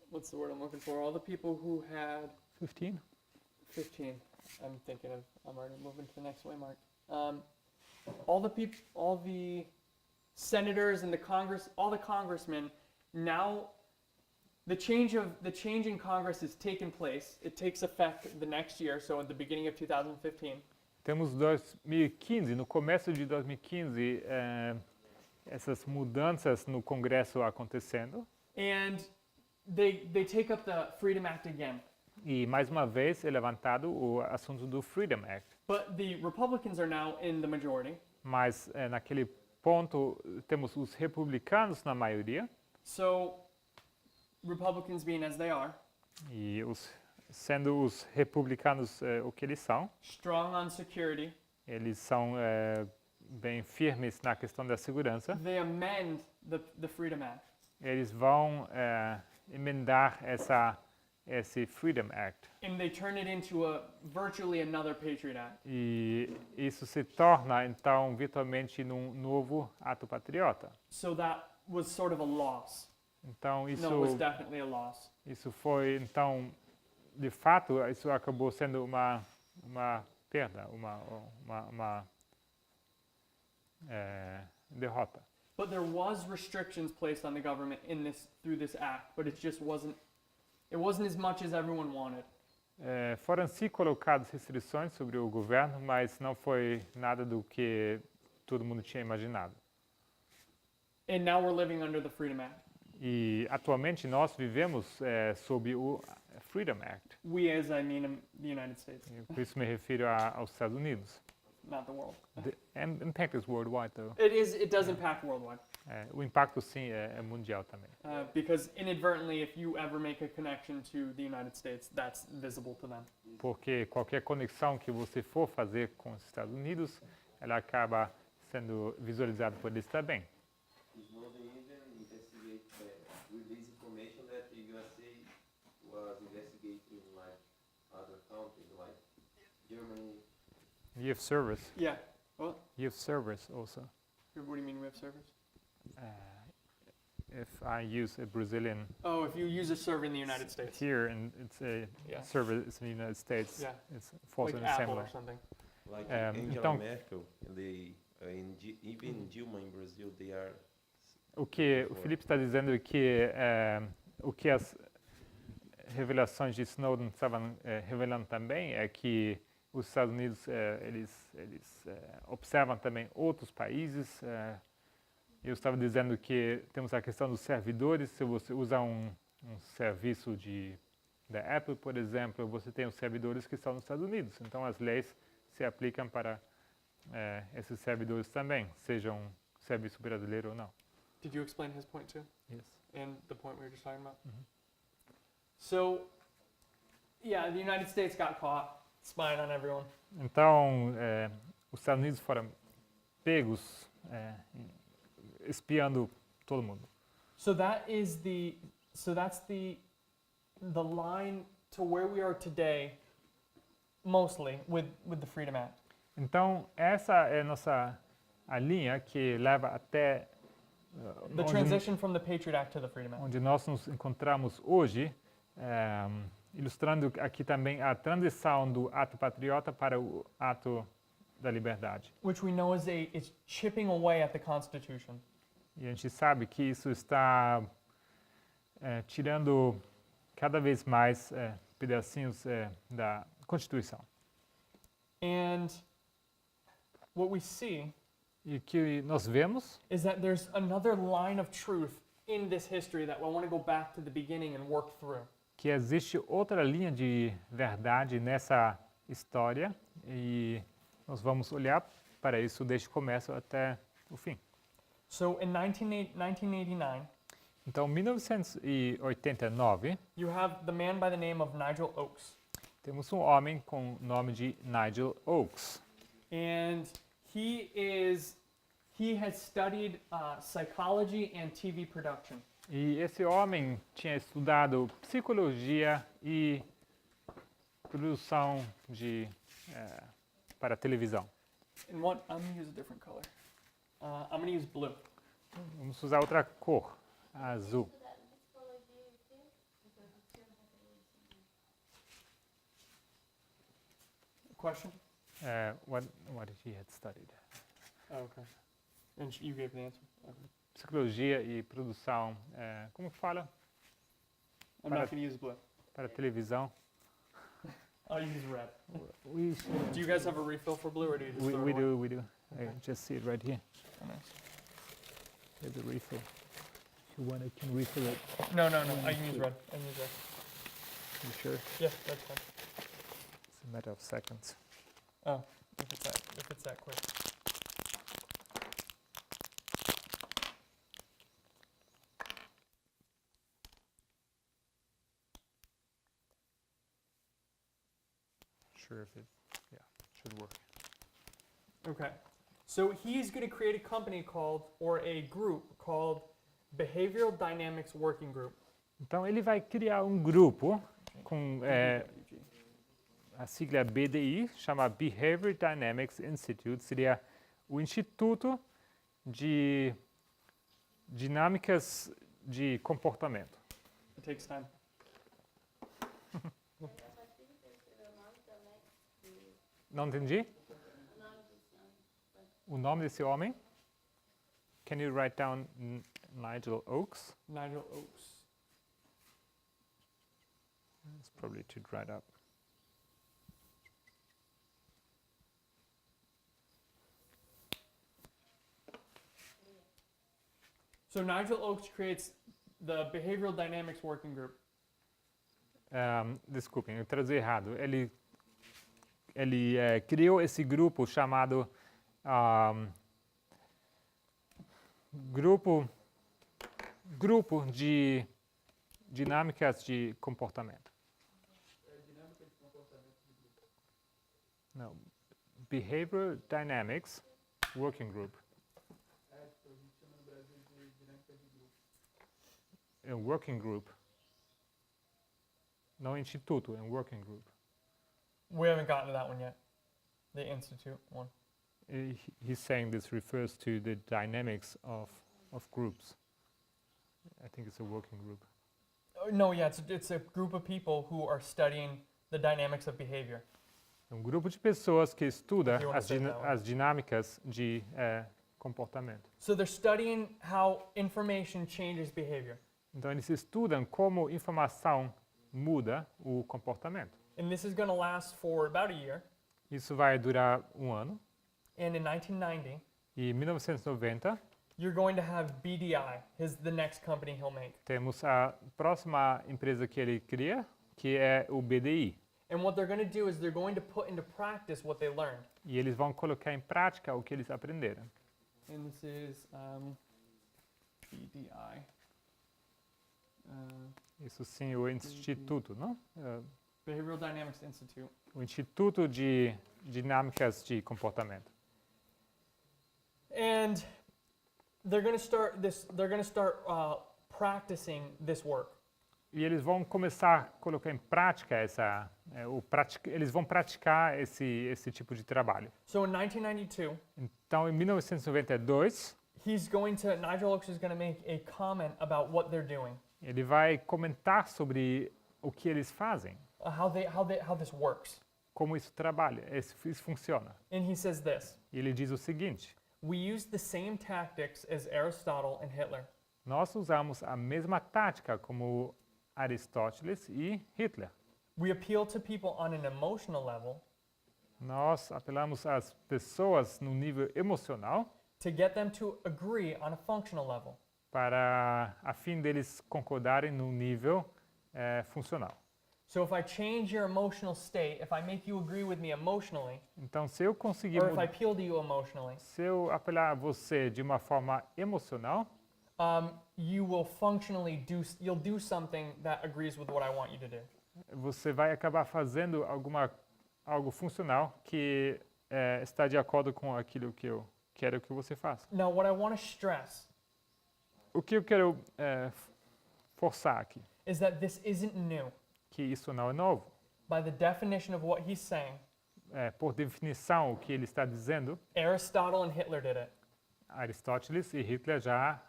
what's the word I'm looking for? All the people who had 15. 15. I'm already moving to the next way, Mark. All the senators and all the congressmen, now the change in Congress has taken place. It takes effect the next year, so at the beginning of 2015. Temos 2015, no começo de 2015, essas mudanças no Congresso acontecendo. And they take up the Freedom Act again. E mais uma vez é levantado o assunto do Freedom Act. But the Republicans are now in the majority. Mas naquele ponto temos os republicanos na maioria. So Republicans being as they are, e sendo os republicanos o que eles são, strong on security, eles são bem firmes na questão da segurança, they amend the Freedom Act. eles vão emendar esse Freedom Act. And they turn it into virtually another Patriot Act. E isso se torna, então, virtualmente num novo ato patriota. So that was sort of a loss. Então, No, it was definitely a loss. isso foi, então, de fato, isso acabou sendo uma perda, uma derrota. But there was restrictions placed on the government through this act, but it wasn't as much as everyone wanted. Foram sim colocadas restrições sobre o governo, mas não foi nada do que todo mundo tinha imaginado. And now we're living under the Freedom Act. E atualmente nós vivemos sob o Freedom Act. We, as I mean the United States, E por isso me refiro aos Estados Unidos. not the world. The impact is worldwide, though. It does impact worldwide. O impacto sim é mundial também. Because inadvertently, if you ever make a connection to the United States, that's visible to them. Porque qualquer conexão que você for fazer com os Estados Unidos, ela acaba sendo visualizada por eles também. Snowden even investigate release information that the USA was investigating like other countries like Germany. You have servers. Yeah. Well, You have servers also. what do you mean we have servers? If I use a Brazilian Oh, if you use a server in the United States. here and it's a Yeah. server is in the United States, Yeah. it's falls Like in the same Apple way. or something. Like então- Angela Merkel, they even Dilma in Brazil, they are. O que o Felipe está dizendo é que o que as revelações de Snowden estavam revelando também é que os Estados Unidos eles observam também outros países. Eu estava dizendo que temos a questão dos servidores. Se você usa um serviço da Apple, por exemplo, você tem os servidores que estão nos Estados Unidos. Então as leis se aplicam para esses servidores também, sejam serviço brasileiro ou não. Did you explain his point too? Yes. And the point we were just talking about? Mhm. So, yeah, the United States got caught spying on everyone. Então, os Estados Unidos foram pegos espiando todo mundo. So that's the line to where we are today, mostly with the Freedom Act. Então, essa é a linha que leva até The transition from the Patriot Act to the Freedom Act. onde nós nos encontramos hoje, ilustrando aqui também a transição do ato patriota para o ato da liberdade. Which we know is chipping away at the Constitution. E a gente sabe que isso está tirando cada vez mais pedacinhos da Constituição. And what we see E o que nós vemos is that there's another line of truth in this history that I want to go back to the beginning and work through. que existe outra linha de verdade nessa história e nós vamos olhar para isso desde o começo até o fim. So in 1989, Então, em 1989, you have the man by the name of Nigel Oakes. temos um homem com o nome de Nigel Oakes. And he has studied psychology and TV production. E esse homem tinha estudado psicologia e produção para televisão. And what I'm gonna use a different color. I'm gonna use blue. Vamos usar outra cor, azul. Question? What he had studied? Oh, okay. And you gave the answer. Okay. Psicologia e produção, como que fala? I'm not gonna use blue. Para televisão. I'll use red. We Do you guys have a refill for blue, or do you just throw it away? we do. I just see it right here. Oh, nice. There's a refill. If you want, I can refill it. No. I can use red. You sure? Yeah, that's fine. It's a matter of seconds. Oh, if it's that quick. sure if it should work. Okay. So he's going to create a company called, or a group called Behavioral Dynamics Working Group. Então ele vai criar um grupo com a sigla BDI, chama Behavior Dynamics Institute, seria o Instituto de Dinâmicas de Comportamento. It takes time. Não entendi? O nome desse homem? Can you write down Nigel Oakes? Nigel Oakes. It's probably too dried up. So Nigel Oakes creates the Behavioral Dynamics Working Group. Desculpem, eu traduzi errado. Ele criou esse grupo chamado grupo de dinâmicas de comportamento. Não, Behavior Dynamics Working Group. É um working group. Não instituto, é um working group. We haven't gotten to that one yet. The Institute one. He's saying this refers to the dynamics of groups. I think it's a working group. No, yeah, it's a group of people who are studying the dynamics of behavior. É um grupo de pessoas que estuda You wanna say that one? as dinâmicas de comportamento. So they're studying how information changes behavior. Então eles estudam como informação muda o comportamento. And this is going to last for about a year. Isso vai durar um ano. And in 1990, E em 1990 you're going to have BDI, the next company he'll make. temos a próxima empresa que ele cria, que é o BDI. And what they're going to do is they're going to put into practice what they learned. E eles vão colocar em prática o que eles aprenderam. And this is BDI. Isso sim, o instituto, não? Behavioral Dynamics Institute. O Instituto de Dinâmicas de Comportamento. And they're going to start this. They're going to start practicing this work. E eles vão começar a colocar em prática eles vão praticar esse tipo de trabalho. So in 1992, Então, em 1992, Nigel Oakes is going to make a comment about what they're doing, ele vai comentar sobre o que eles fazem, how this works. como isso trabalha, isso funciona. And he says this: E ele diz o seguinte: we use the same tactics as Aristotle and Hitler. nós usamos a mesma tática como Aristóteles e Hitler. We appeal to people on an emotional level Nós apelamos às pessoas no nível emocional to get them to agree on a functional level. para a fim deles concordarem no nível funcional. So if I change your emotional state, if I make you agree with me emotionally, Então, se eu conseguir or if I appeal to you emotionally, se eu apelar a você de uma forma emocional, you will functionally you'll do something that agrees with what I want you to do. você vai acabar fazendo algo funcional que está de acordo com aquilo que eu quero que você faça. Now, what I want to stress O que eu quero forçar aqui, is that this isn't new. que isso não é novo. By the definition of what he's saying, Por definição, o que ele está dizendo, Aristotle and Hitler did it. Aristóteles e Hitler já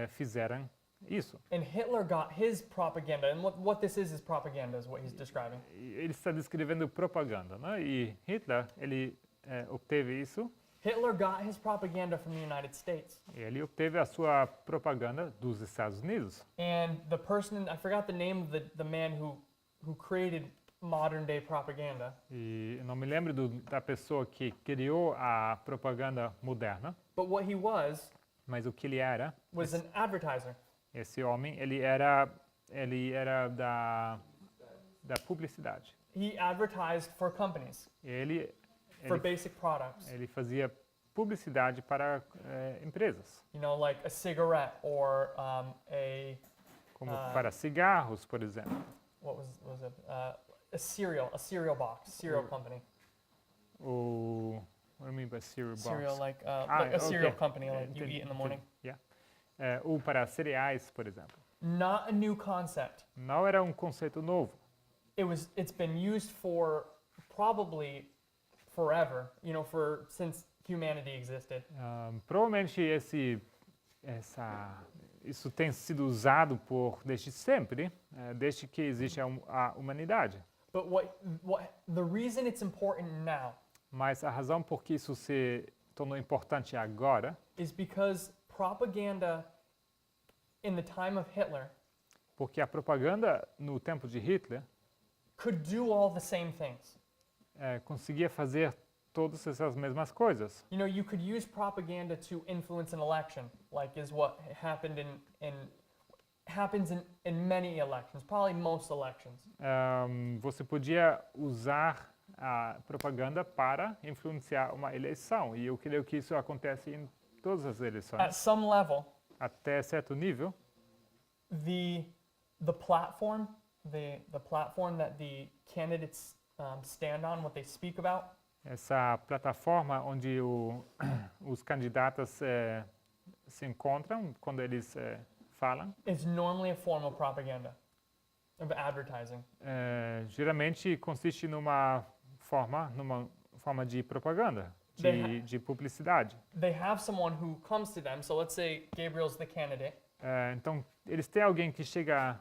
fizeram isso. And Hitler got his propaganda, and what this is propaganda, is what he's describing. E ele está descrevendo propaganda, né? E Hitler, ele obteve isso. Hitler got his propaganda from the United States. Ele obteve a sua propaganda dos Estados Unidos. And the person, I forgot the name of the man who created modern day propaganda. E eu não me lembro da pessoa que criou a propaganda moderna, But what he was mas o que ele era, an advertiser. esse homem, ele era da publicidade. He advertised for companies, Ele for basic products. ele fazia publicidade para empresas, You know, like a cigarette or como para cigarros, por exemplo. what was it? A cereal box, cereal company. Ou, what do you mean by cereal box? Cereal, like a cereal ok. company, like you Entendi, eat in the morning. entendi. Yeah. Ou para cereais, por exemplo. Not a new concept. Não era um conceito novo. It's been used for probably forever, since humanity existed. Provavelmente isso tem sido usado desde sempre, desde que existe a humanidade. But the reason it's important now Mas a razão por que isso se tornou importante agora is because propaganda in the time of Hitler porque a propaganda no tempo de Hitler could do all the same things. conseguia fazer todas essas mesmas coisas. You could use propaganda to influence an election, like is what happened happens in many elections, probably most elections. Você podia usar a propaganda para influenciar uma eleição, e eu creio que isso acontece em todas as At eleições. some level, Até certo nível, the platform that the candidates stand on, what they speak about, essa plataforma onde os candidatos se encontram quando eles falam, is normally a form of propaganda, of advertising. geralmente consiste numa forma de propaganda, de publicidade. They have someone who comes to them, so let's say Gabriel's the candidate, Então, eles têm alguém que chega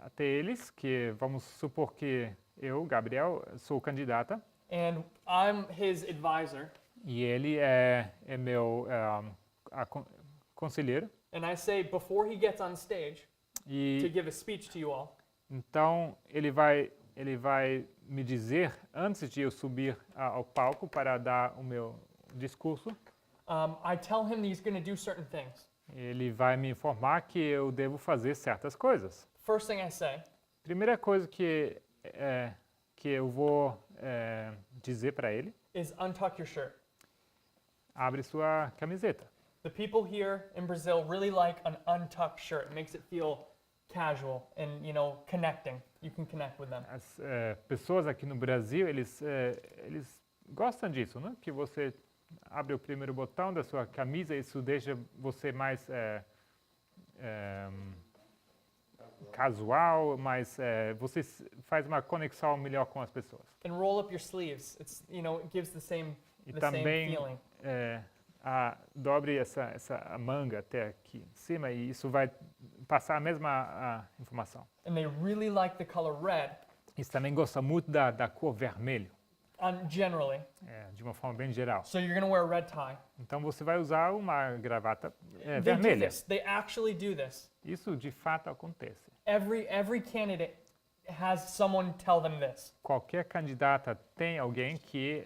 até eles, que vamos supor que eu, Gabriel, sou candidata, and I'm his advisor, e ele é meu conselheiro. and I say before he gets on stage to E give a speech to you all, então ele vai me dizer antes de eu subir ao palco para dar o meu discurso, I tell him he's going to do certain things. ele vai me informar que eu devo fazer certas coisas. First thing I say Primeira coisa que eu vou dizer para ele: is untuck your shirt. abre sua camiseta. The people here in Brazil really like an untucked shirt. It makes it feel casual and, connecting. You can connect with them. As pessoas aqui no Brasil, eles gostam disso, né? Que você abre o primeiro botão da sua camisa, isso deixa você mais casual, mas você faz uma conexão melhor com as pessoas. And roll up your sleeves. It gives the same E the same também feeling. dobre essa manga até aqui em cima e isso vai passar a mesma informação. And they really like the color red, Isso também gosta muito da cor vermelho, generally. de uma forma bem geral. So you're going to wear a red tie. Então você vai usar uma gravata They do vermelha. this. They actually do this. Isso de fato acontece. Every candidate has someone tell them this. Qualquer candidata tem alguém que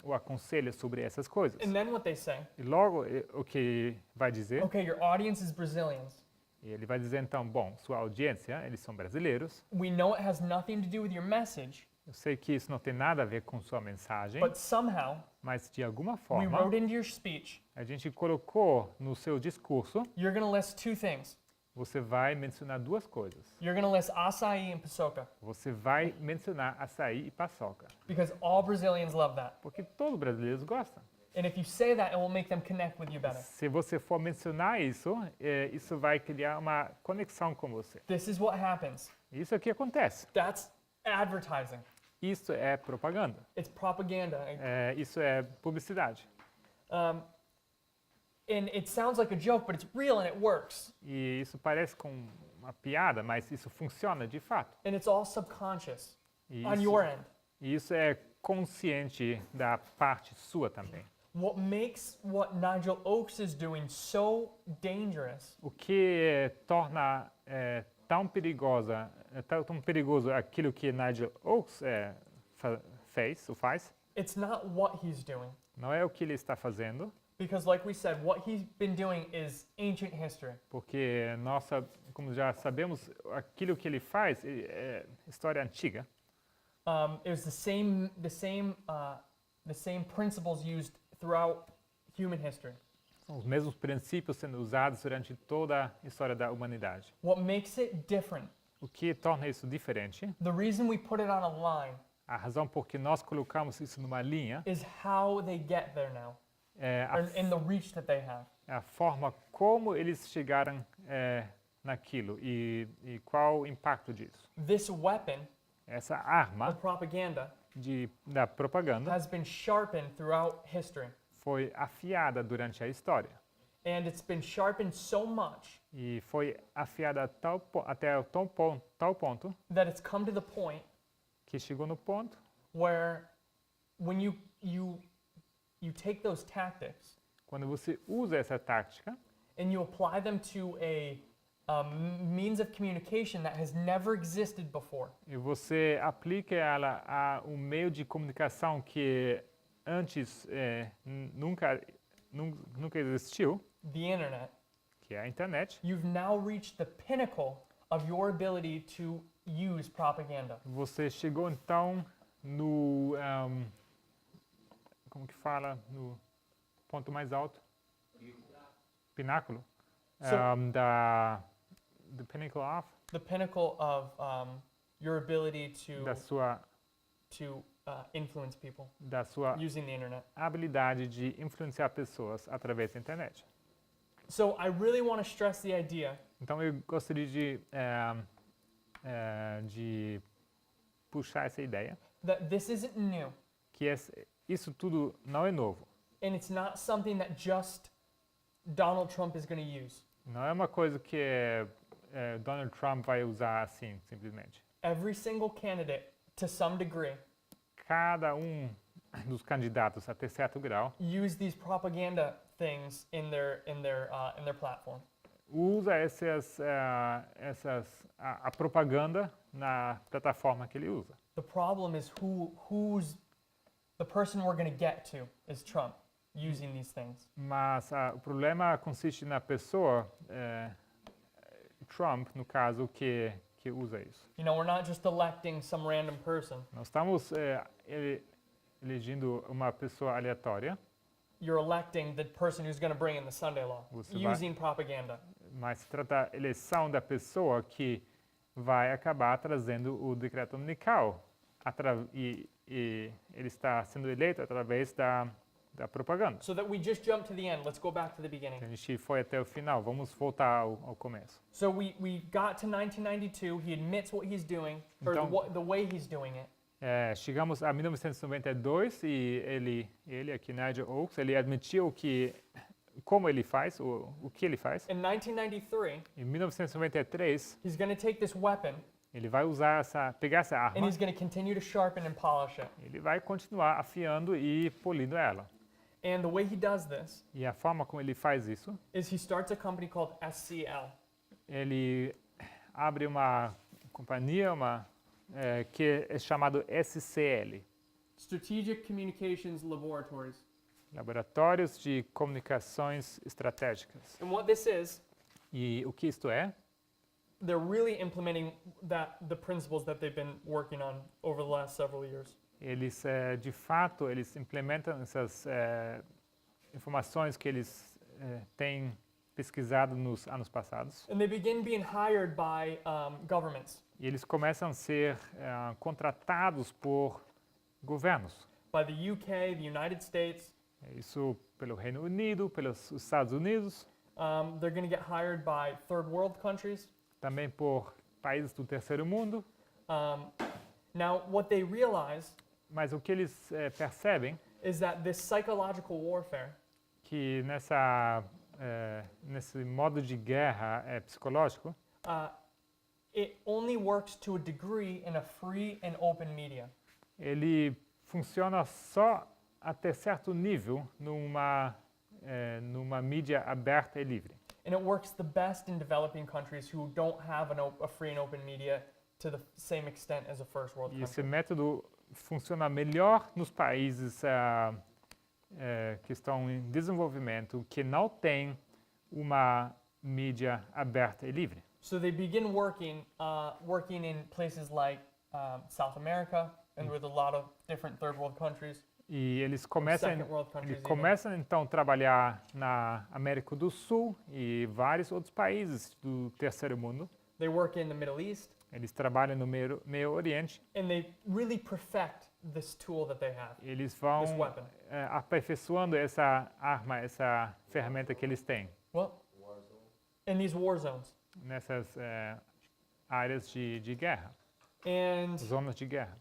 o aconselha sobre essas coisas. And then what they say, E logo o que vai dizer, okay, your audience is Brazilians. ele vai dizer então, bom, sua audiência, eles são brasileiros. We know it has nothing to do with your message, Eu sei que isso não tem nada a ver com sua mensagem, but somehow mas de alguma we forma wrote into your speech, a gente colocou no seu discurso, you're going to list two things. você vai mencionar duas coisas. You're going to list açaí and paçoca, Você vai mencionar açaí e paçoca, because all Brazilians love that. porque todos os brasileiros gostam. And if you say that, it will make them connect with you better. Se você for mencionar isso, isso vai criar uma conexão com você. This is what happens. Isso é o que acontece. That's advertising. Isso é propaganda. It's propaganda. Isso é publicidade. And it sounds like a joke, but it's real and it works. E isso parece com uma piada, mas isso funciona de fato. And it's all subconscious E on your end. isso é consciente da parte sua também. What makes what Nigel Oakes is doing so dangerous O que torna tão perigoso aquilo que Nigel Oakes faz, it's not what he's doing. não é o que ele está fazendo, Because like we said, what he's been doing is ancient history. porque como já sabemos, aquilo que ele faz é história antiga. It was the same principles used throughout human history. São os mesmos princípios sendo usados durante toda a história da humanidade. What makes it different, O que torna isso diferente, the reason we put it on a line, A razão por que nós colocamos isso numa linha is how they get there now, é or in the reach that they have. a forma como eles chegaram naquilo e qual o impacto disso. This weapon Essa of arma propaganda da propaganda has been sharpened throughout history. foi afiada durante a história. And it's been sharpened so much E foi afiada até tal ponto that it's come to the point que chegou no ponto where when you take those tactics quando você usa essa tática and you apply them to a means of communication that has never existed before. e você aplica ela a um meio de comunicação que antes nunca existiu, The internet. que é a internet, You've now reached the pinnacle of your ability to use propaganda. você chegou então no como que fala, no ponto mais alto, pináculo So- the pinnacle of The pinnacle of your ability to influence people da sua using the internet. habilidade de influenciar pessoas através da internet. So I really want to stress the idea Então eu gostaria de puxar essa ideia that this isn't new, que isso tudo não é novo. and it's not something that just Donald Trump is going to use. Não é uma coisa que Donald Trump vai usar assim, simplesmente. Every single candidate, to some degree, Cada dos candidatos, até certo grau, use these propaganda things in their platform. usa a propaganda na plataforma que ele usa. The problem is who's the person we're going to get to is Trump using these things. Mas o problema consiste na pessoa, Trump, no caso, que usa isso. You know, we're not just electing some random person. Nós estamos elegendo uma pessoa aleatória, You're electing the person who's going to bring in the Sunday law Você vai- using propaganda. mas se trata da eleição da pessoa que vai acabar trazendo o decreto dominical. E ele está sendo eleito através da propaganda. So that we just jump to the end. Let's go back to the beginning. A gente foi até o final, vamos voltar ao começo. So we got to 1992. He admits what he's doing, or Então- the way he's doing it. Chegamos a 1992 e ele aqui, Nigel Oakes, ele admitiu como ele faz, o que ele faz. In 1993, Em 1993, he's going to take this weapon ele vai pegar essa and arma, he's going to continue to sharpen and polish it. ele vai continuar afiando e polindo ela. And the way he does this E a forma como ele faz isso, is he starts a company called SCL. ele abre uma companhia, que é chamado SCL, Strategic Communications Laboratories. Laboratórios de Comunicações Estratégicas. And what this is, E o que isto é? they're really implementing the principles that they've been working on over the last several years. Eles, de fato, eles implementam essas informações que eles têm pesquisado nos anos passados. And they begin being hired by governments, E eles começam a ser contratados por governos. by the UK, the United States. Isso pelo Reino Unido, pelos Estados Unidos, They're going to get hired by third world countries. também por países do terceiro mundo. Now, what they realize Mas o que eles percebem is that this psychological warfare que nesse modo de guerra psicológico, it only works to a degree in a free and open media. ele funciona só até certo nível numa mídia aberta e livre. And it works the best in developing countries who don't have a free and open media to the same extent as a first world E esse country. método funciona melhor nos países que estão em desenvolvimento, que não têm uma mídia aberta e livre. So they begin working in places like South America and with a lot of different third world countries, E eles second world countries. even. começam então a trabalhar na América do Sul e vários outros países do terceiro mundo. They work in the Middle East, Eles trabalham no Meio Oriente. and they really perfect this tool that they have, Eles this vão weapon. aperfeiçoando essa arma, essa ferramenta que eles têm Well, in these war zones. nessas áreas de guerra, And zonas de guerra.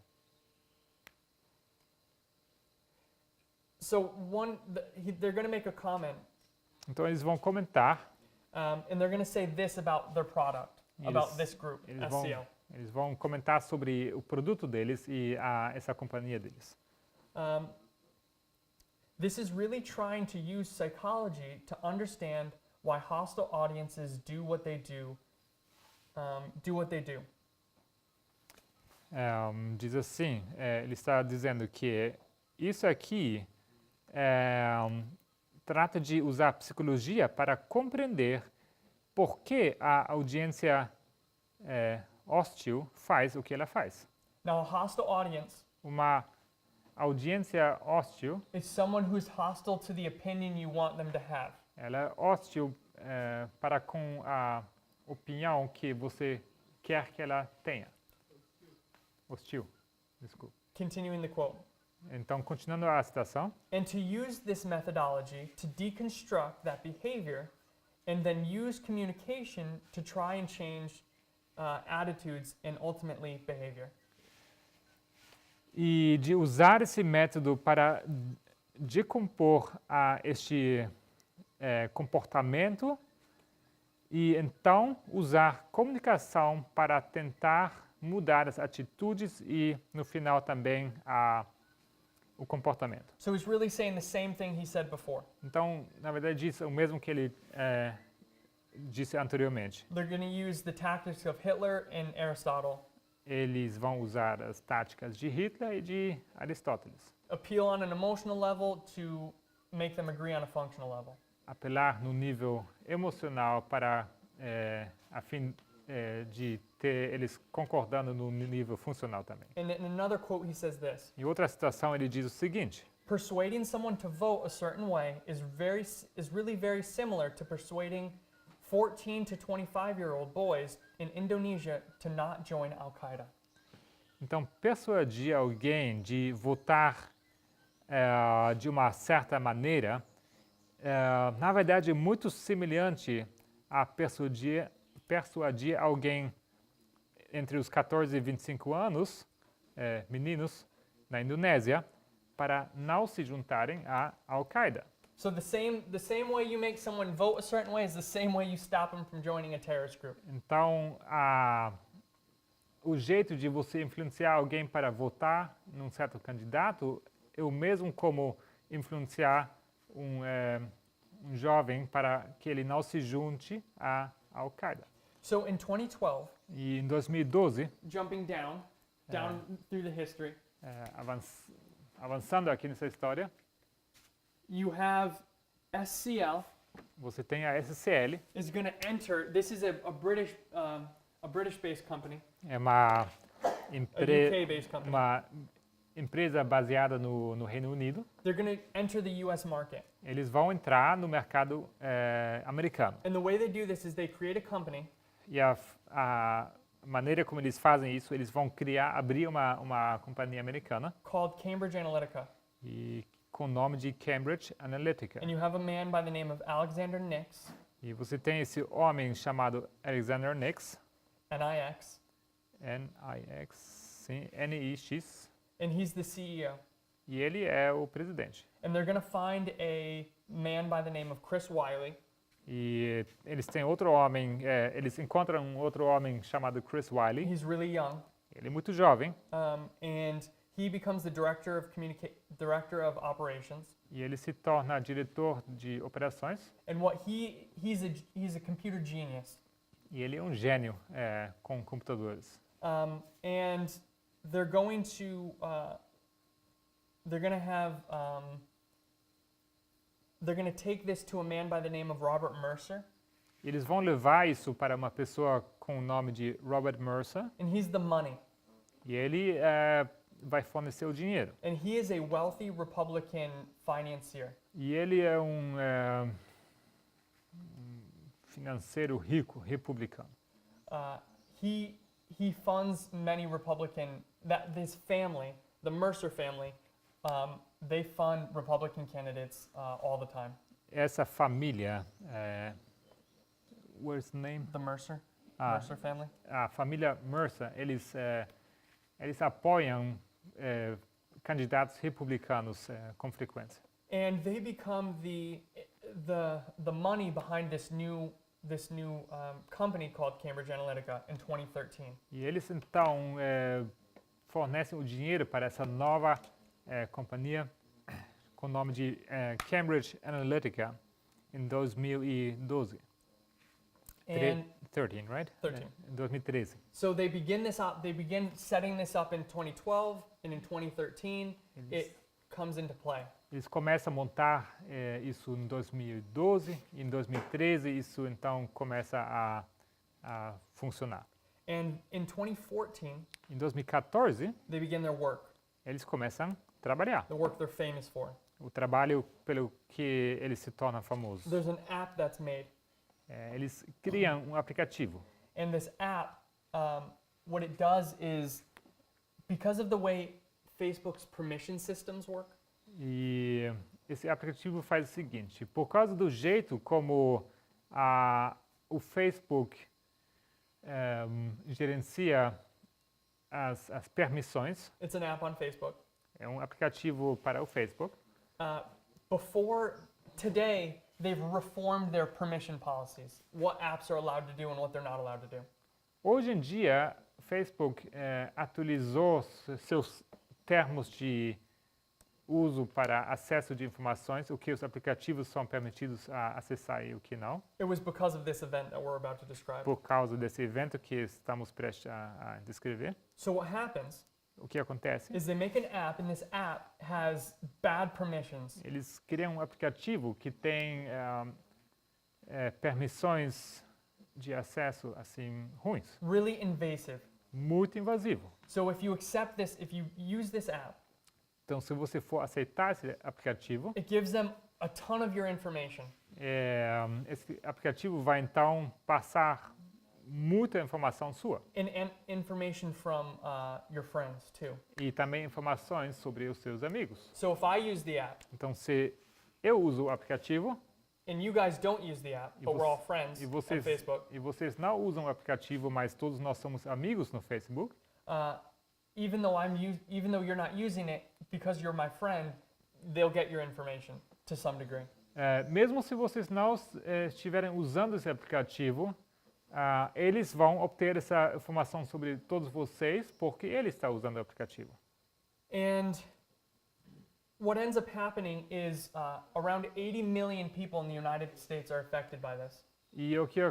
so they're going to make a comment, Então eles vão comentar, and they're going to say this about their product, about Eles- this group, SCL. eles vão comentar sobre o produto deles e essa companhia deles. This is really trying to use psychology to understand why hostile audiences do what they do. Diz assim, ele está dizendo que isso aqui trata de usar psicologia para compreender por que a audiência hostil faz o que ela faz. Now, a hostile audience Uma audiência hostil, is someone who's hostile to the opinion you want them to have. ela é hostil para com a opinião que você quer que ela tenha. Hostil, desculpa. Continuing the quote. Então, continuando a citação, And to use this methodology to deconstruct that behavior and then use communication to try and change attitudes and ultimately behavior. e de usar esse método para decompor este comportamento e então usar comunicação para tentar mudar as atitudes e no final também o comportamento. So he's really saying the same thing he said before. Então, na verdade, diz o mesmo que ele disse anteriormente. They're going to use the tactics of Hitler and Aristotle, Eles vão usar as táticas de Hitler e de Aristóteles. appeal on an emotional level to make them agree on a functional level. Apelar no nível emocional para a fim de ter eles concordando no nível funcional também. And in another quote, he says this: Em outra citação ele diz o seguinte: persuading someone to vote a certain way is really very similar to persuading 14 to 25-year-old boys in Indonesia to not join Al-Qaeda. então persuadir alguém de votar de uma certa maneira, na verdade é muito semelhante a persuadir alguém entre os 14 e 25 anos, meninos, na Indonésia, para não se juntarem à Al-Qaeda. So the same way you make someone vote a certain way is the same way you stop them from joining a terrorist group. Então, o jeito de você influenciar alguém para votar num certo candidato é o mesmo como influenciar um jovem para que ele não se junte à Al-Qaeda. So in 2012, E em 2012, jumping down through the history, avançando aqui nessa história, you have SCL você tem a SCL, is going to enter. This is a British-based company, é uma, a empre UK-based company. uma empresa baseada no Reino Unido. They're going to enter the U.S. market. Eles vão entrar no mercado americano. And the way they do this is they create a company E a maneira como eles fazem isso, eles vão abrir uma companhia americana called Cambridge Analytica. e com o nome de Cambridge Analytica. And you have a man by the name of Alexander Nix, E você tem esse homem chamado Alexander Nix, N-I-X, N-I-X, sim, N-I-X, and he's the CEO. e ele é o presidente. And they're going to find a man by the name of Chris Wiley, E eles têm outro homem, eles encontram um outro homem chamado Chris Wiley. he's really young, Ele é muito jovem and he becomes the director of operations. e ele se torna diretor de operações. And what he's a computer genius. E ele é um gênio com computadores. And they're going to take this to a man by the name of Robert Mercer, Eles vão levar isso para uma pessoa com o nome de Robert Mercer and he's the money. e ele vai fornecer o dinheiro. And he is a wealthy Republican financier. E ele é um financeiro rico, republicano. he funds many Republican, this family, the Mercer family, they fund Republican candidates all the time. Essa família, what's the name? The Mercer Ah, family. a família Mercer, eles apoiam candidatos republicanos com frequência. And they become the money behind this new company called Cambridge Analytica in 2013. E eles então fornecem o dinheiro para essa nova companhia com o nome de Cambridge Analytica em 2012. And 13, right? 13. Em 2013. so they begin setting this up in 2012, and in 2013 it comes into play. Eles começam a montar isso em 2012 e em 2013 isso então começa a funcionar. And in 2014, Em 2014 they begin their work, eles começam a trabalhar. the work they're famous for. O trabalho pelo que ele se torna famoso. There's an app that's made, Eles criam um aplicativo. and this app, what it does is, because of the way Facebook's permission systems work, E esse aplicativo faz o seguinte: por causa do jeito como o Facebook gerencia as permissões, it's an app on Facebook. é um aplicativo para o Facebook. Before today, they've reformed their permission policies, what apps are allowed to do and what they're not allowed to do. Hoje em dia, o Facebook atualizou seus termos de uso para acesso de informações, o que os aplicativos são permitidos a acessar e o que não, It was because of this event that we're about to describe. por causa desse evento que estamos prestes a descrever. So what happens O que acontece? is they make an app, and this app has bad permissions. Eles criam um aplicativo que tem permissões de acesso assim ruins, Really invasive. muito invasivo. So if you accept this, if you use this app, Então, se você for aceitar esse aplicativo, it gives them a ton of your information. esse aplicativo vai então passar muita informação sua And information from your friends too. e também informações sobre os seus amigos. So if I use the app, Então, se eu uso o aplicativo and you guys don't use the app, but we're all friends e on vocês, Facebook, e vocês não usam o aplicativo, mas todos nós somos amigos no Facebook, even though you're not using it, because you're my friend, they'll get your information to some degree. mesmo se vocês não estiverem usando esse aplicativo, eles vão obter essa informação sobre todos vocês porque ele está usando o aplicativo. And what ends up happening is around 80 million people in the United States are affected by this. E o que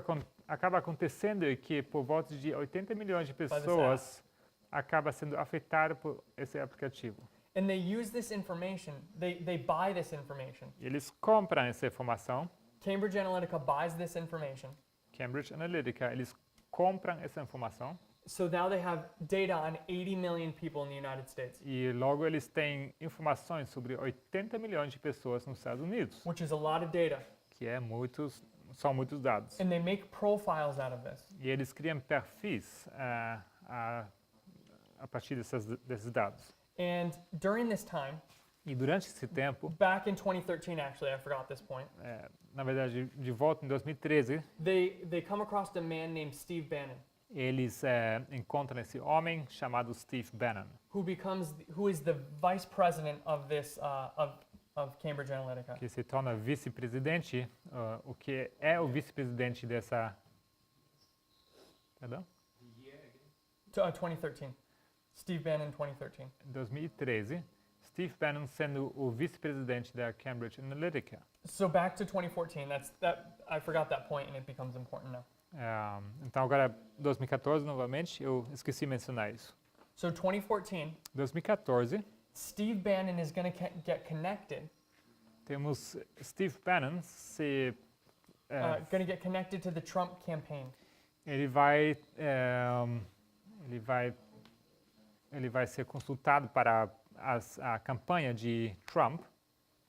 acaba acontecendo é que por volta de 80 milhões de pessoas acaba sendo afetado por esse aplicativo. And they use this information, they buy this information. Eles compram essa informação, Cambridge Analytica buys this information. Cambridge Analytica, eles compram essa informação So now they have data on 80 million people in the United States, e logo eles têm informações sobre 80 milhões de pessoas nos Estados Unidos, which is a lot of data. que são muitos dados. And they make profiles out of this. E eles criam perfis a partir desses dados. And during this time, E durante esse tempo, back in 2013 actually, I forgot this point, na verdade, de volta em 2013, they come across a man named Steve Bannon, eles encontram esse homem chamado Steve Bannon, who is the vice president of this of Cambridge Analytica. que se torna vice-presidente, o que é o vice-presidente dessa... Perdão? 2013. Steve Bannon, 2013. Em 2013, Steve Bannon sendo o vice-presidente da Cambridge Analytica. So back to 2014. I forgot that point, and it becomes important now. Então agora 2014 novamente, eu esqueci de mencionar isso. So 2014, 2014, Steve Bannon is going to get connected. temos Steve Bannon Going to get connected to the Trump campaign. ele vai ser consultado para a campanha de Trump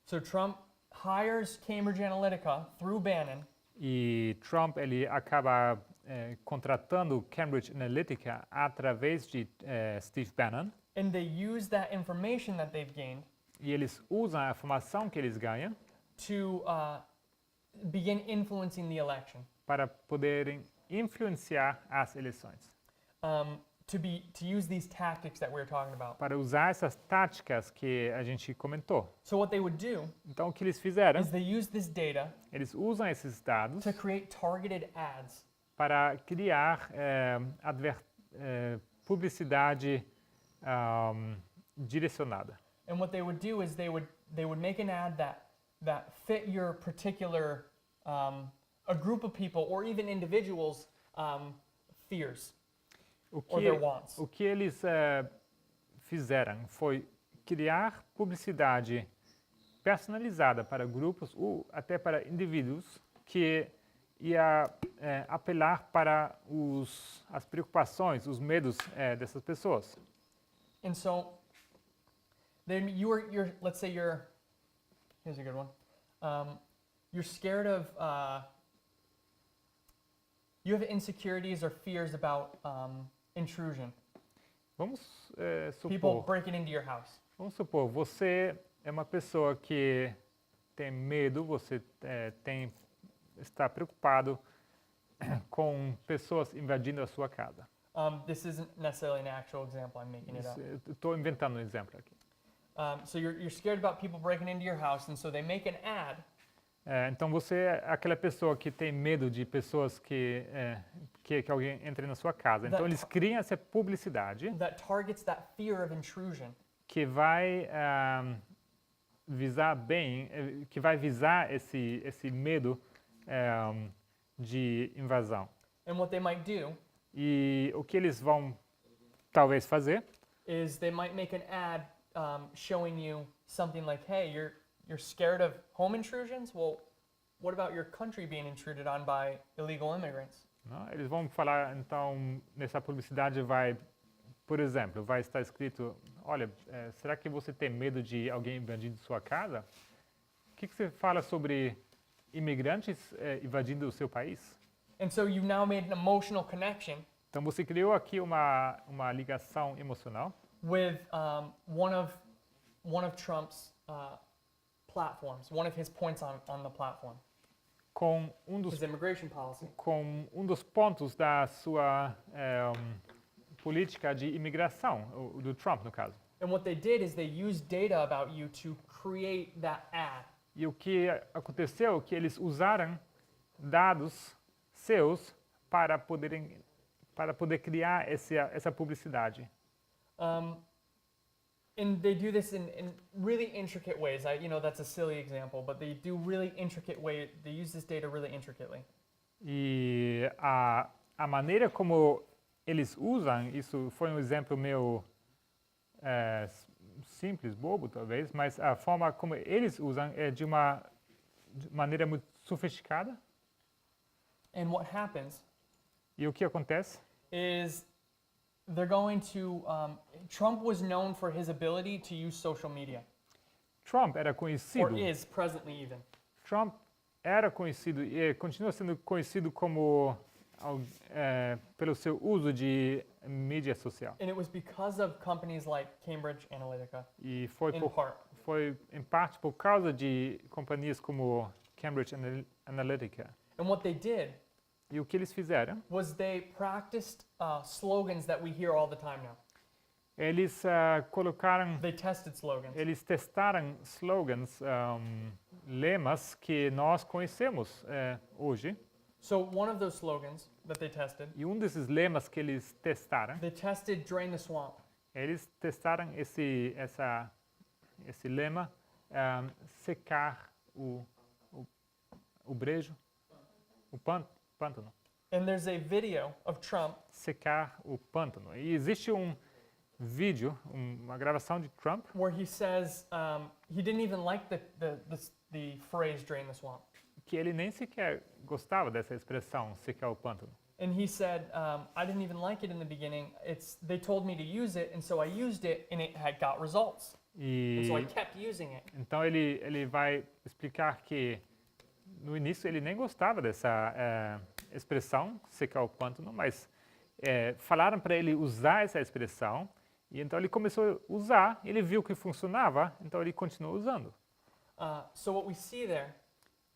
So Trump hires Cambridge Analytica through Bannon e Trump ele acaba contratando Cambridge Analytica através de Steve Bannon, and they use that information that they've gained e eles usam a informação que eles ganham to begin influencing the election, para poderem influenciar as eleições, to use these tactics that we were talking about. para usar essas táticas que a gente comentou. So what they would do Então, o que eles fizeram? is they use this data Eles usam esses dados to create targeted ads para criar publicidade direcionada. And what they would do is they would make an ad that fit your particular a group of people or even individuals' fears or their wants. O que eles fizeram foi criar publicidade personalizada para grupos ou até para indivíduos que ia apelar para as preocupações, os medos dessas pessoas. And so then let's say here's a good one. You're scared of you have insecurities or fears about intrusion. Vamos People supor, breaking into your house. você é uma pessoa que tem medo, você está preocupado com pessoas invadindo a sua casa. This isn't necessarily an actual example. I'm making it up. Estou inventando um exemplo aqui. So you're scared about people breaking into your house, and so they make an ad Então você é aquela pessoa que tem medo de pessoas que alguém entre na sua casa. Então eles criam essa publicidade that targets that fear of intrusion. que vai visar esse medo de invasão. And what they might do E o que eles vão talvez fazer is they might make an ad showing you something like, hey, you're scared of home intrusions? Well, what about your country being intruded on by illegal immigrants? não? Eles vão falar, então, nessa publicidade por exemplo, vai estar escrito, olha, será que você tem medo de alguém invadindo sua casa? O que você fala sobre imigrantes invadindo o seu país? And so you've now made an emotional connection Então você criou aqui uma ligação emocional with one of Trump's platforms, one of his points on the platform, com his immigration policy. dos pontos da sua política de imigração, do Trump, no caso. And what they did is they used data about you to create that ad. E o que aconteceu é que eles usaram dados seus para poder criar essa publicidade. And they do this in really intricate ways. That's a silly example, but they do really intricate way. They use this data really intricately. E a maneira como eles usam, isso foi um exemplo meio simples, bobo talvez, mas a forma como eles usam é de maneira muito sofisticada. And what happens E o que acontece? is they're going to. Trump was known for his ability to use social media, Trump era or conhecido. is presently even. Trump era conhecido e continua sendo conhecido como pelo seu uso de mídia social. And it was because of companies like Cambridge Analytica, E foi in part. em parte por causa de companhias como Cambridge Analytica. And what they did E o que eles fizeram? was they practiced slogans that we hear all the time now. Eles They tested slogans. eles testaram slogans, lemas que nós conhecemos hoje. So one of those slogans that they tested, E desses lemas que eles testaram, they tested "Drain the Swamp." eles testaram esse lema, secar o brejo, o pântano. And there's a video of Trump Secar o pântano. E existe vídeo, uma gravação de Trump, where he says he didn't even like the phrase "Drain the Swamp," que ele nem sequer gostava dessa expressão, secar o pântano. and he said, "I didn't even like it in the beginning. They told me to use it, and so I used it, and it had got results, E and so I kept using it." então ele vai explicar que no início ele nem gostava dessa expressão, secar o pântano, mas falaram para ele usar essa expressão, e então ele começou a usar, ele viu que funcionava, então ele continuou usando. So what we see there,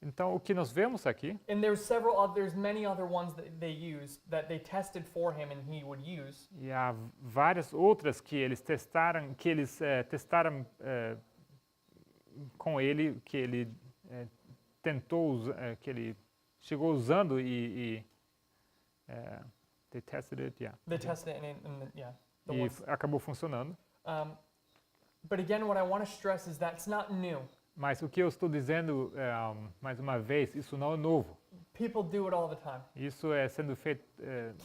Então o que nós vemos aqui, and there's many other ones that they used that they tested for him and he would use. e há várias outras que eles testaram, com ele, que ele tentou, que ele chegou usando they tested it, yeah. They tested it and yeah, the E ones. acabou funcionando. But again, what I want to stress is that's not new. Mas o que eu estou dizendo, mais uma vez, isso não é novo. People do it all the time. Isso é sendo feito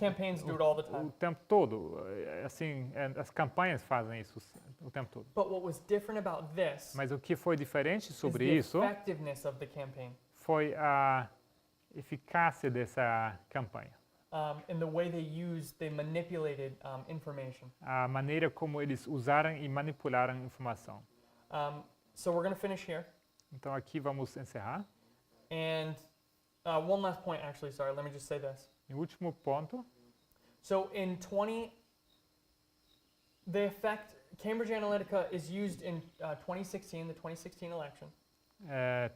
Campaigns do it all the o time. tempo todo. Assim, as campanhas fazem isso o tempo todo. But what was different about this Mas o que foi diferente is sobre the isso effectiveness of the campaign. foi a eficácia dessa campanha. And the way they manipulated information. A maneira como eles usaram e manipularam informação. So we're going to finish here. Então aqui vamos encerrar. And one last point, actually, sorry, let me just say this. E o último ponto, So in the effect, Cambridge Analytica is used in 2016, the 2016 election.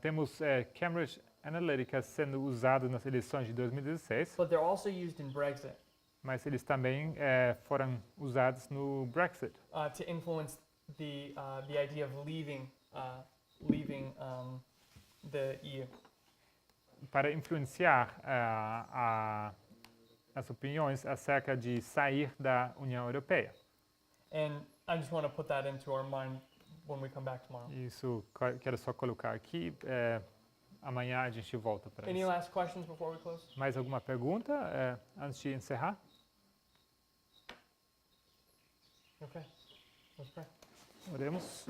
temos Cambridge Analytica sendo usado nas eleições de 2016, But they're also used in Brexit mas eles também foram usados no Brexit to influence the idea of leaving the EU. para influenciar as opiniões acerca de sair da União Europeia. And I just want to put that into our mind when we come back tomorrow. Isso quero só colocar aqui. Amanhã a gente volta para Any isso. last questions before we close? Mais alguma pergunta antes de encerrar? Okay, let's pray. Oremos.